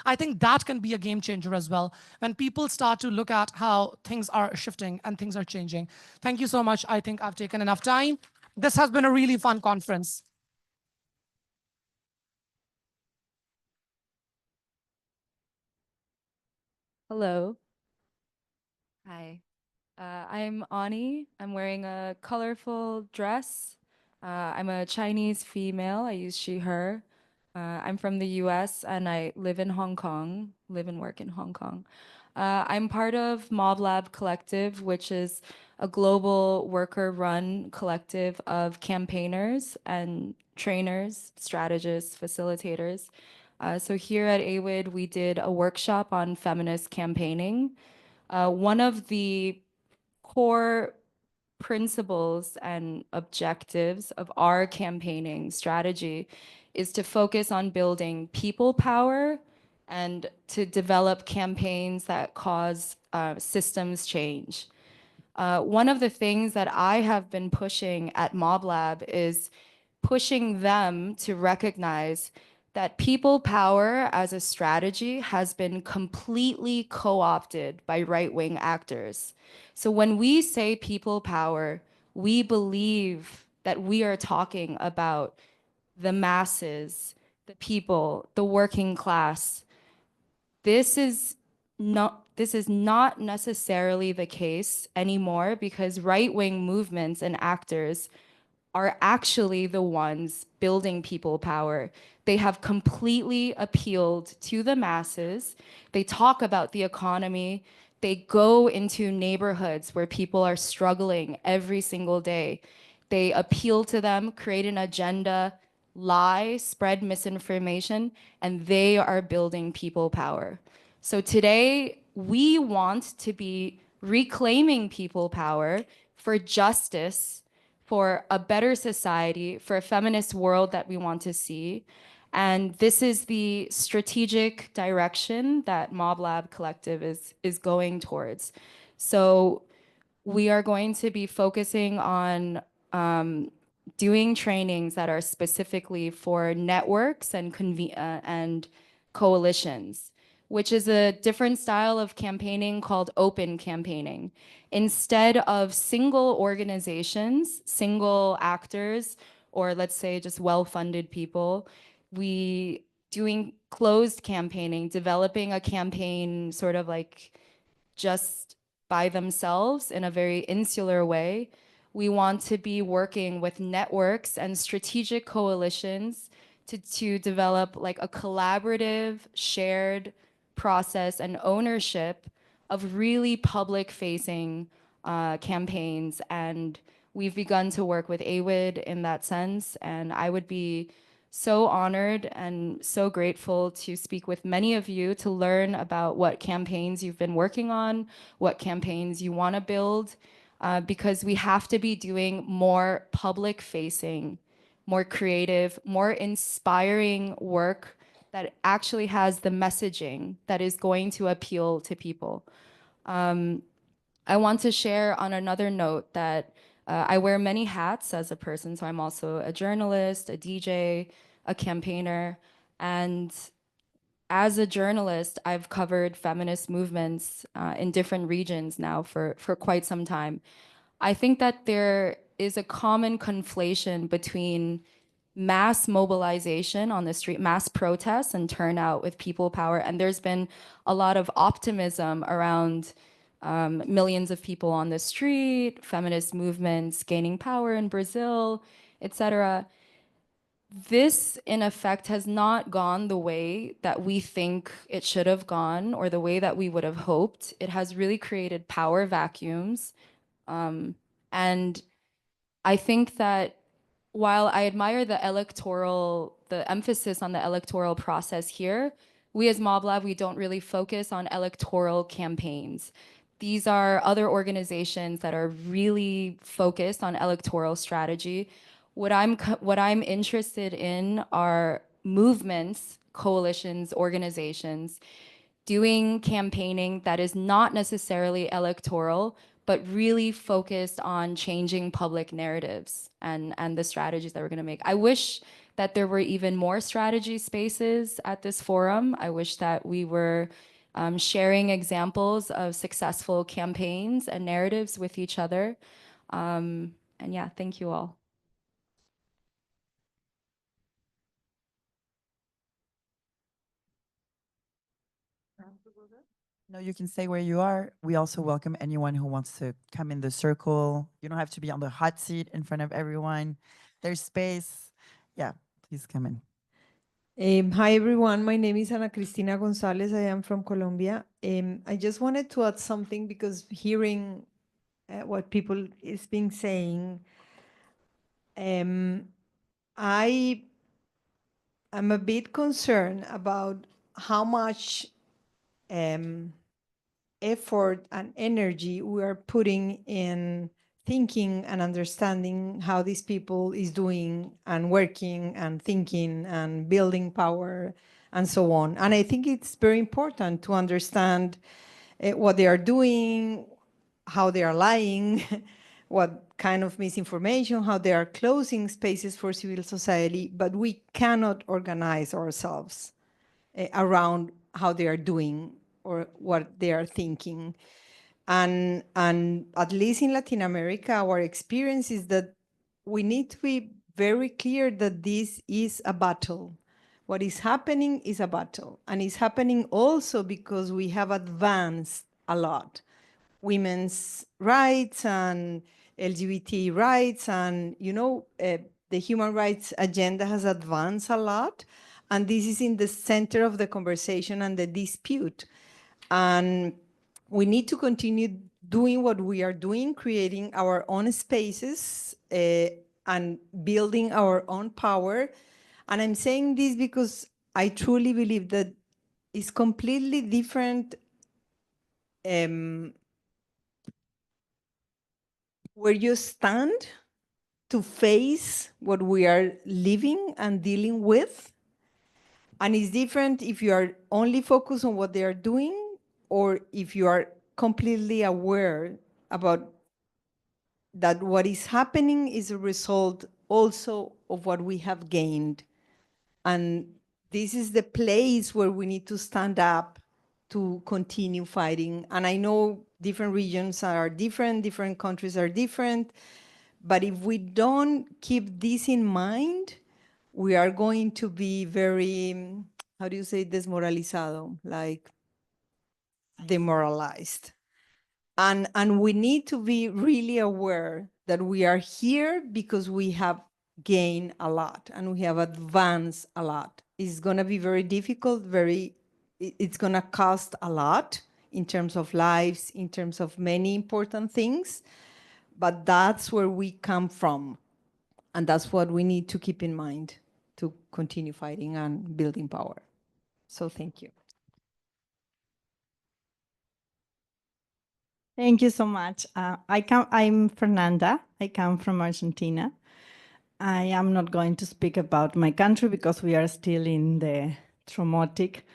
I think that can be a game changer as well, when people start to look at how things are shifting and things are changing. Thank you so much. I think I've taken enough time. This has been a really fun conference. Hello. Hi. I'm Ani. I'm wearing a colorful dress. I'm a Chinese female. I use she, her. I'm from the US and I live in Hong Kong, live and work in Hong Kong. I'm part of Mob Lab Collective, which is a global worker-run collective of campaigners and trainers, strategists, facilitators. So here at AWID, we did a workshop on feminist campaigning. One of the core principles and objectives of our campaigning strategy is to focus on building people power and to develop campaigns that cause systems change. One of the things that I have been pushing at Mob Lab is pushing them to recognize that people power as a strategy has been completely co-opted by right-wing actors. So when we say people power, we believe that we are talking about the masses, the people, the working class. This is not necessarily the case anymore because right-wing movements and actors are actually the ones building people power. They have completely appealed to the masses. They talk about the economy. They go into neighborhoods where people are struggling every single day. They appeal to them, create an agenda, lie, spread misinformation, and they are building people power. So today, we want to be reclaiming people power for justice, for a better society, for a feminist world that we want to see. And this is the strategic direction that Mob Lab Collective is going towards. So we are going to be focusing on doing trainings that are specifically for networks and coalitions, which is a different style of campaigning called open campaigning. Instead of single organizations, single actors, or let's say just well-funded people, we doing closed campaigning, developing a campaign sort of like just by themselves in a very insular way. We want to be working with networks and strategic coalitions to develop like a collaborative, shared process and ownership of really public-facing campaigns. And we've begun to work with AWID in that sense. And I would be so honored and so grateful to speak with many of you to learn about what campaigns you've been working on, what campaigns you want to build, because we have to be doing more public-facing, more creative, more inspiring work that actually has the messaging that is going to appeal to people. I want to share on another note that I wear many hats as a person. So I'm also a journalist, a DJ, a campaigner. And as a journalist, I've covered feminist movements in different regions now for quite some time. I think that there is a common conflation between mass mobilization on the street, mass protests and turnout with people power. And there's been a lot of optimism around millions of people on the street, feminist movements gaining power in Brazil, etc. This, in effect, has not gone the way that we think it should have gone or the way that we would have hoped. It has really created power vacuums. And I think that while I admire the emphasis on the electoral process here, we as Mob Lab, we don't really focus on electoral campaigns. These are other organizations that are really focused on electoral strategy. What I'm interested in are movements, coalitions, organizations doing campaigning that is not necessarily electoral, but really focused on changing public narratives and the strategies that we're going to make. I wish that there were even more strategy spaces at this forum. I wish that we were sharing examples of successful campaigns and narratives with each other. And yeah, thank you all. No, you can stay where you are. We also welcome anyone who wants to come in the circle. You don't have to be on the hot seat in front of everyone. There's space. Yeah, please come in. Hi, everyone. My name is Ana Cristina Gonzalez. I am from Colombia. I just wanted to add something because hearing what people is being saying, I am a bit concerned about how much effort and energy we are putting in thinking and understanding how these people is doing and working and thinking and building power and so on. And I think it's very important to understand what they are doing, how they are lying, what kind of misinformation, how they are closing spaces for civil society, but we cannot organize ourselves around how they are doing or what they are thinking. And at least in Latin America, our experience is that we need to be very clear that this is a battle. What is happening is a battle. And it's happening also because we have advanced a lot. Women's rights and LGBT rights and, you know, the human rights agenda has advanced a lot. And this is in the center of the conversation and the dispute. And we need to continue doing what we are doing, creating our own spaces and building our own power. And I'm saying this because I truly believe that it's completely different where you stand to face what we are living and dealing with. And it's different if you are only focused on what they are doing or if you are completely aware about that what is happening is a result also of what we have gained. And this is the place where we need to stand up to continue fighting. And I know different regions are different, different countries are different, but if we don't keep this in mind, we are going to be very, how do you say, desmoralizado, like demoralized. And we need to be really aware that we are here because we have gained a lot and we have advanced a lot. It's going to be very difficult, it's going to cost a lot in terms of lives, in terms of many important things, but that's where we come from. And that's what we need to keep in mind to continue fighting and building power. So thank you. Thank you so much. I'm Fernanda. I come from Argentina. I am not going to speak about my country because we are still in the traumatic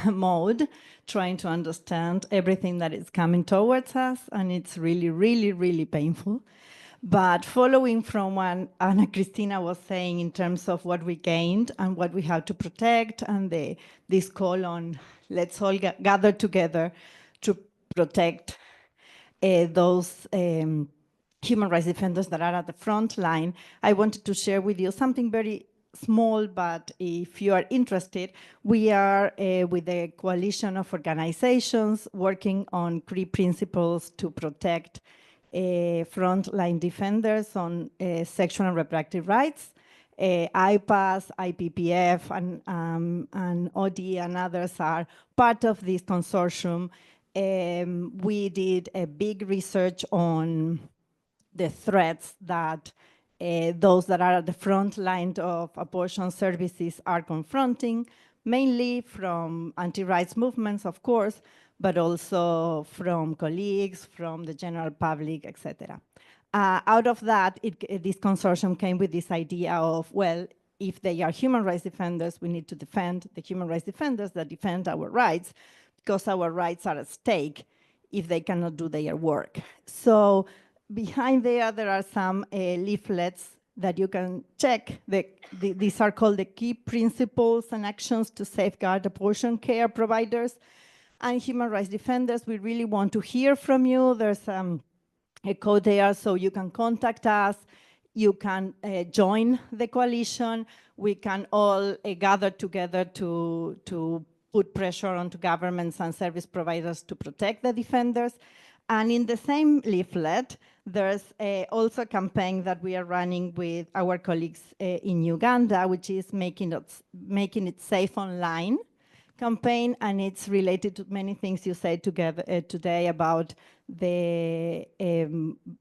mode, trying to understand everything that is coming towards us, and it's really, really, really painful. But following from what Ana Cristina was saying in terms of what we gained and what we have to protect, and this call on let's all gather together to protect those human rights defenders that are at the front line, I wanted to share with you something very small, but if you are interested, we are with a coalition of organizations working on 3 principles to protect frontline defenders on sexual and reproductive rights. IPAS, IPPF, and OD and others are part of this consortium. We did a big research on the threats that those that are at the front line of abortion services are confronting, mainly from anti-rights movements, of course, but also from colleagues, from the general public, etc. Out of that, this consortium came with this idea of, well, if they are human rights defenders, we need to defend the human rights defenders that defend our rights. because our rights are at stake if they cannot do their work. So behind there are some leaflets that you can check. These are called the key principles and actions to safeguard abortion care providers and human rights defenders. We really want to hear from you. There's a code there, so you can contact us. You can join the coalition. We can all gather together to put pressure onto governments and service providers to protect the defenders. And in the same leaflet, there's also a campaign that we are running with our colleagues in Uganda, which is making it safe online campaign, and it's related to many things you said together today about the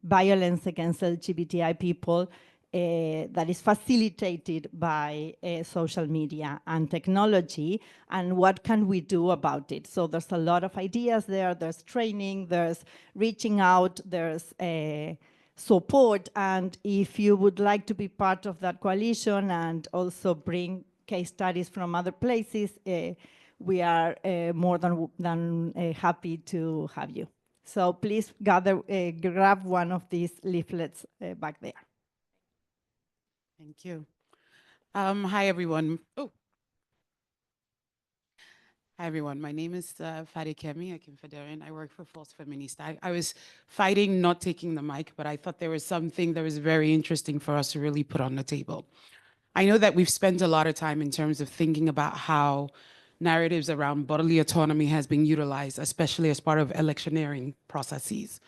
violence against LGBTI people that is facilitated by social media and technology, and what can we do about it. So there's a lot of ideas there. There's training, there's reaching out, there's support, and if you would like to be part of that coalition and also bring case studies from other places, we are more than happy to have you. So please grab one of these leaflets back there. Thank you. Hi, everyone. Oh. Hi, everyone. My name is Fadi Kemi, a Confederate. I work for Force Feminist. I was fighting not taking the mic, but I thought there was something that was very interesting for us to really put on the table. I know that we've spent a lot of time in terms of thinking about how narratives around bodily autonomy has been utilized, especially as part of electioneering processes.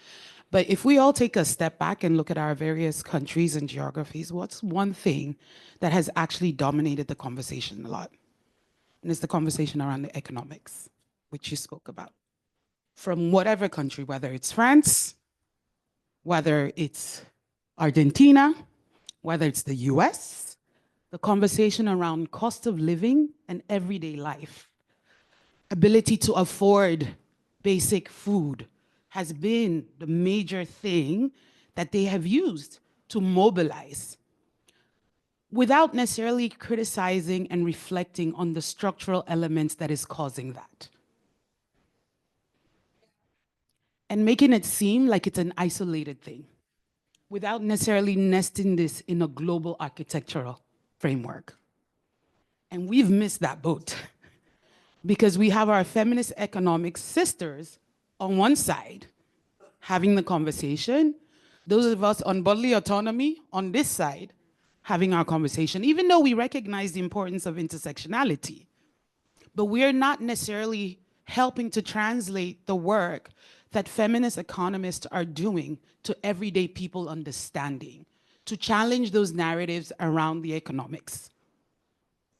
But if we all take a step back and look at our various countries and geographies, what's one thing that has actually dominated the conversation a lot? And it's the conversation around the economics, which you spoke about. From whatever country, whether it's France, whether it's Argentina, whether it's the US, the conversation around cost of living and everyday life, ability to afford basic food has been the major thing that they have used to mobilize without necessarily criticizing and reflecting on the structural elements that is causing that. And making it seem like it's an isolated thing without necessarily nesting this in a global architectural framework. And we've missed that boat because we have our feminist economics sisters on one side having the conversation, those of us on bodily autonomy on this side having our conversation, even though we recognize the importance of intersectionality. But we're not necessarily helping to translate the work that feminist economists are doing to everyday people understanding, to challenge those narratives around the economics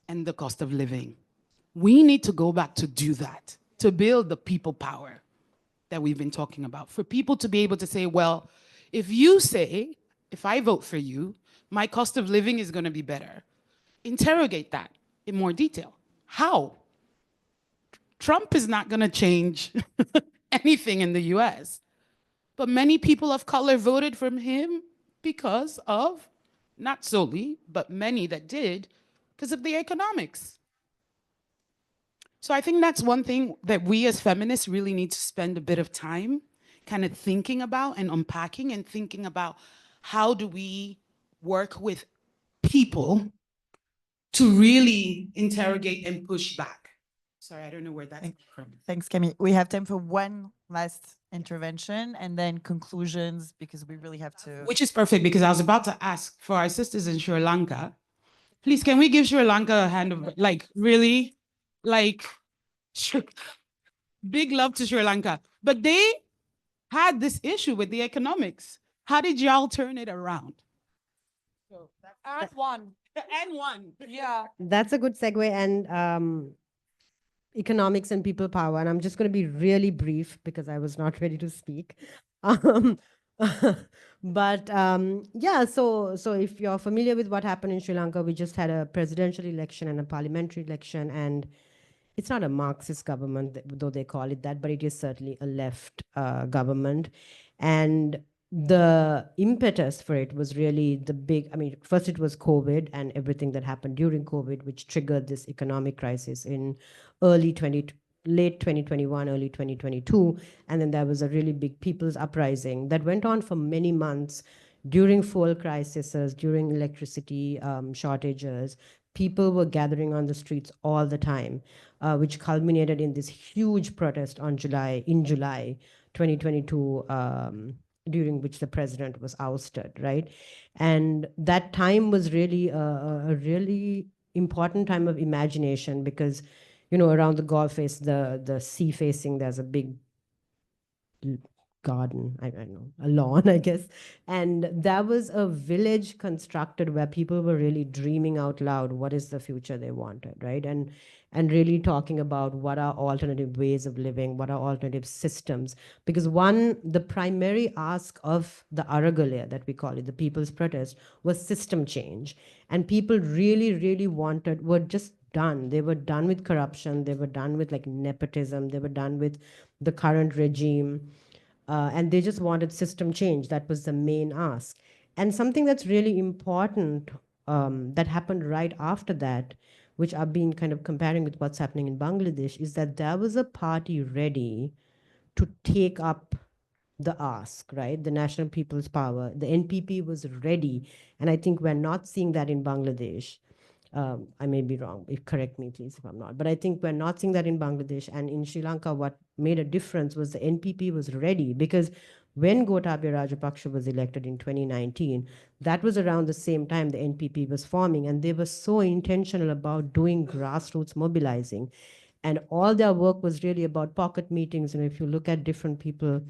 and the cost of living. We need to go back to do that, to build the people power that we've been talking about, for people to be able to say, well, if you say, if I vote for you, my cost of living is going to be better. Interrogate that in more detail. How? Trump is not going to change anything in the US, but many people of color voted for him because of, not solely, but many that did, because of the economics. So I think that's one thing that we as feminists really need to spend a bit of time kind of thinking about and unpacking and thinking about how do we work with people to really interrogate and push back. Sorry, I don't know where that came from. Thanks, Kemi. We have time for one last intervention and then conclusions because we really have to. Which is perfect because I was about to ask for our sisters in Sri Lanka. Please, can we give Sri Lanka a hand of, like, really? Like, big love to Sri Lanka. But they had this issue with the economics. How did y'all turn it around? And one. And one. Yeah. That's a good segue, and economics and people power. And I'm just going to be really brief because I was not ready to speak. But yeah, so if you're familiar with what happened in Sri Lanka, we just had a presidential election and a parliamentary election, and it's not a Marxist government, though they call it that, but it is certainly a left government. And the impetus for it was really the big, I mean, first it was COVID and everything that happened during COVID, which triggered this economic crisis in early 2020 late 2021, early 2022. And then there was a really big people's uprising that went on for many months during fuel crises, during electricity shortages. People were gathering on the streets all the time, which culminated in this huge protest in July 2022, during which the president was ousted, right? And that time was really a really important time of imagination because, you know, around the Gulf face, the sea facing, there's a big garden, I don't know, a lawn, I guess. And that was a village constructed where people were really dreaming out loud what is the future they wanted, right? And really talking about what are alternative ways of living, what are alternative systems. Because the primary ask of the Aragale, that we call it, the people's protest, was system change. And people really, really were just done. They were done with corruption. They were done with like nepotism. They were done with the current regime. And they just wanted system change. That was the main ask. And something that's really important that happened right after that, which I've been kind of comparing with what's happening in Bangladesh, is that there was a party ready to take up the ask, right? The National People's Power. The NPP was ready. And I think we're not seeing that in Bangladesh. I may be wrong. Correct me, please, if I'm not. But I think we're not seeing that in Bangladesh. And in Sri Lanka, what made a difference was the NPP was ready. Because when Gotabaya Rajapaksa was elected in 2019, that was around the same time the NPP was forming. And they were so intentional about doing grassroots mobilizing. And all their work was really about pocket meetings. And if you look at different people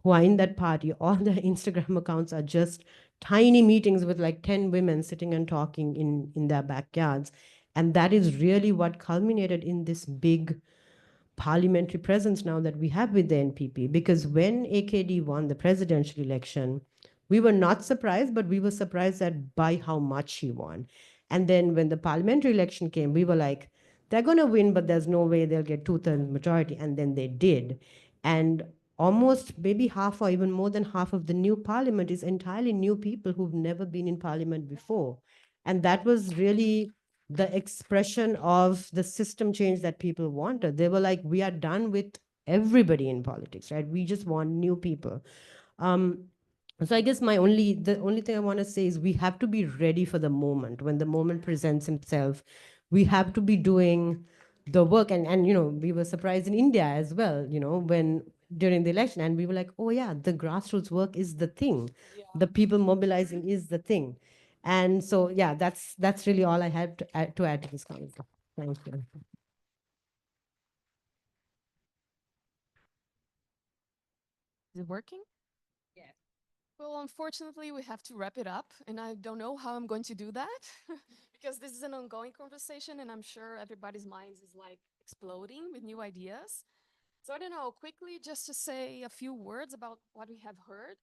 who are in that party, all their Instagram accounts are just tiny meetings with like 10 women sitting and talking in their backyards. And that is really what culminated in this big parliamentary presence now that we have with the NPP. Because when AKD won the presidential election, we were not surprised, but we were surprised at by how much he won. And then when the parliamentary election came, we were like, they're going to win, but there's no way they'll get 2/3 majority. And then they did. And almost maybe half or even more than half of the new parliament is entirely new people who've never been in parliament before. And that was really the expression of the system change that people wanted. They were like, we are done with everybody in politics, right? We just want new people. So I guess the only thing I want to say is we have to be ready for the moment. When the moment presents itself, we have to be doing the work. And you know, we were surprised in India as well, you know, when during the election, and we were like, oh yeah, the grassroots work is the thing. Yeah. The people mobilizing is the thing. And so, yeah, that's really all I had to add to this conversation. Thank you. Is it working? Yes. Well, unfortunately, we have to wrap it up, and I don't know how I'm going to do that because this is an ongoing conversation, and I'm sure everybody's minds is like exploding with new ideas. So I don't know, quickly, just to say a few words about what we have heard.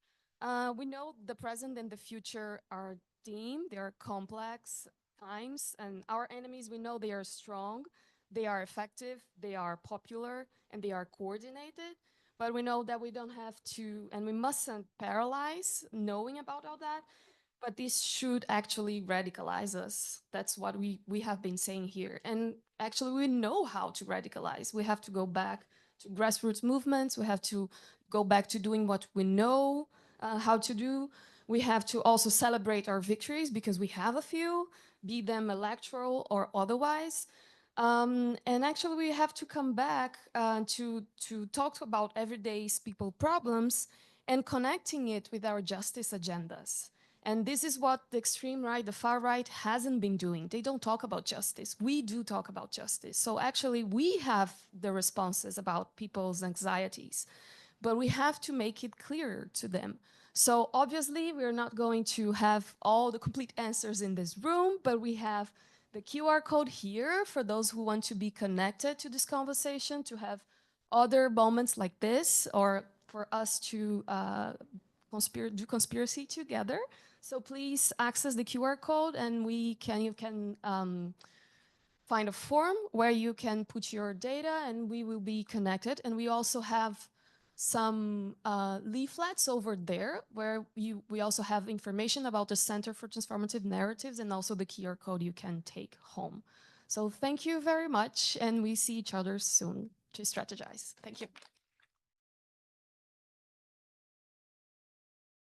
We know the present and the future are dim, they are complex times, and our enemies, we know they are strong, they are effective, they are popular, and they are coordinated. But we know that we don't have to, and we mustn't paralyze knowing about all that, but this should actually radicalize us. That's what we have been saying here. And actually, we know how to radicalize. We have to go back to grassroots movements. We have to go back to doing what we know how to do. We have to also celebrate our victories because we have a few, be them electoral or otherwise. And actually, we have to come back to talk about everyday people problems and connecting it with our justice agendas. And this is what the extreme right, the far right, hasn't been doing. They don't talk about justice. We do talk about justice. So actually, we have the responses about people's anxieties, but we have to make it clearer to them. So obviously, we're not going to have all the complete answers in this room, but we have the QR code here for those who want to be connected to this conversation, to have other moments like this, or for us to do conspiracy together. So please access the QR code, and you can find a form where you can put your data, and we will be connected. And we also have some leaflets over there where we also have information about the Center for Transformative Narratives and also the QR code you can take home. So thank you very much, and we see each other soon. to strategize. Thank you.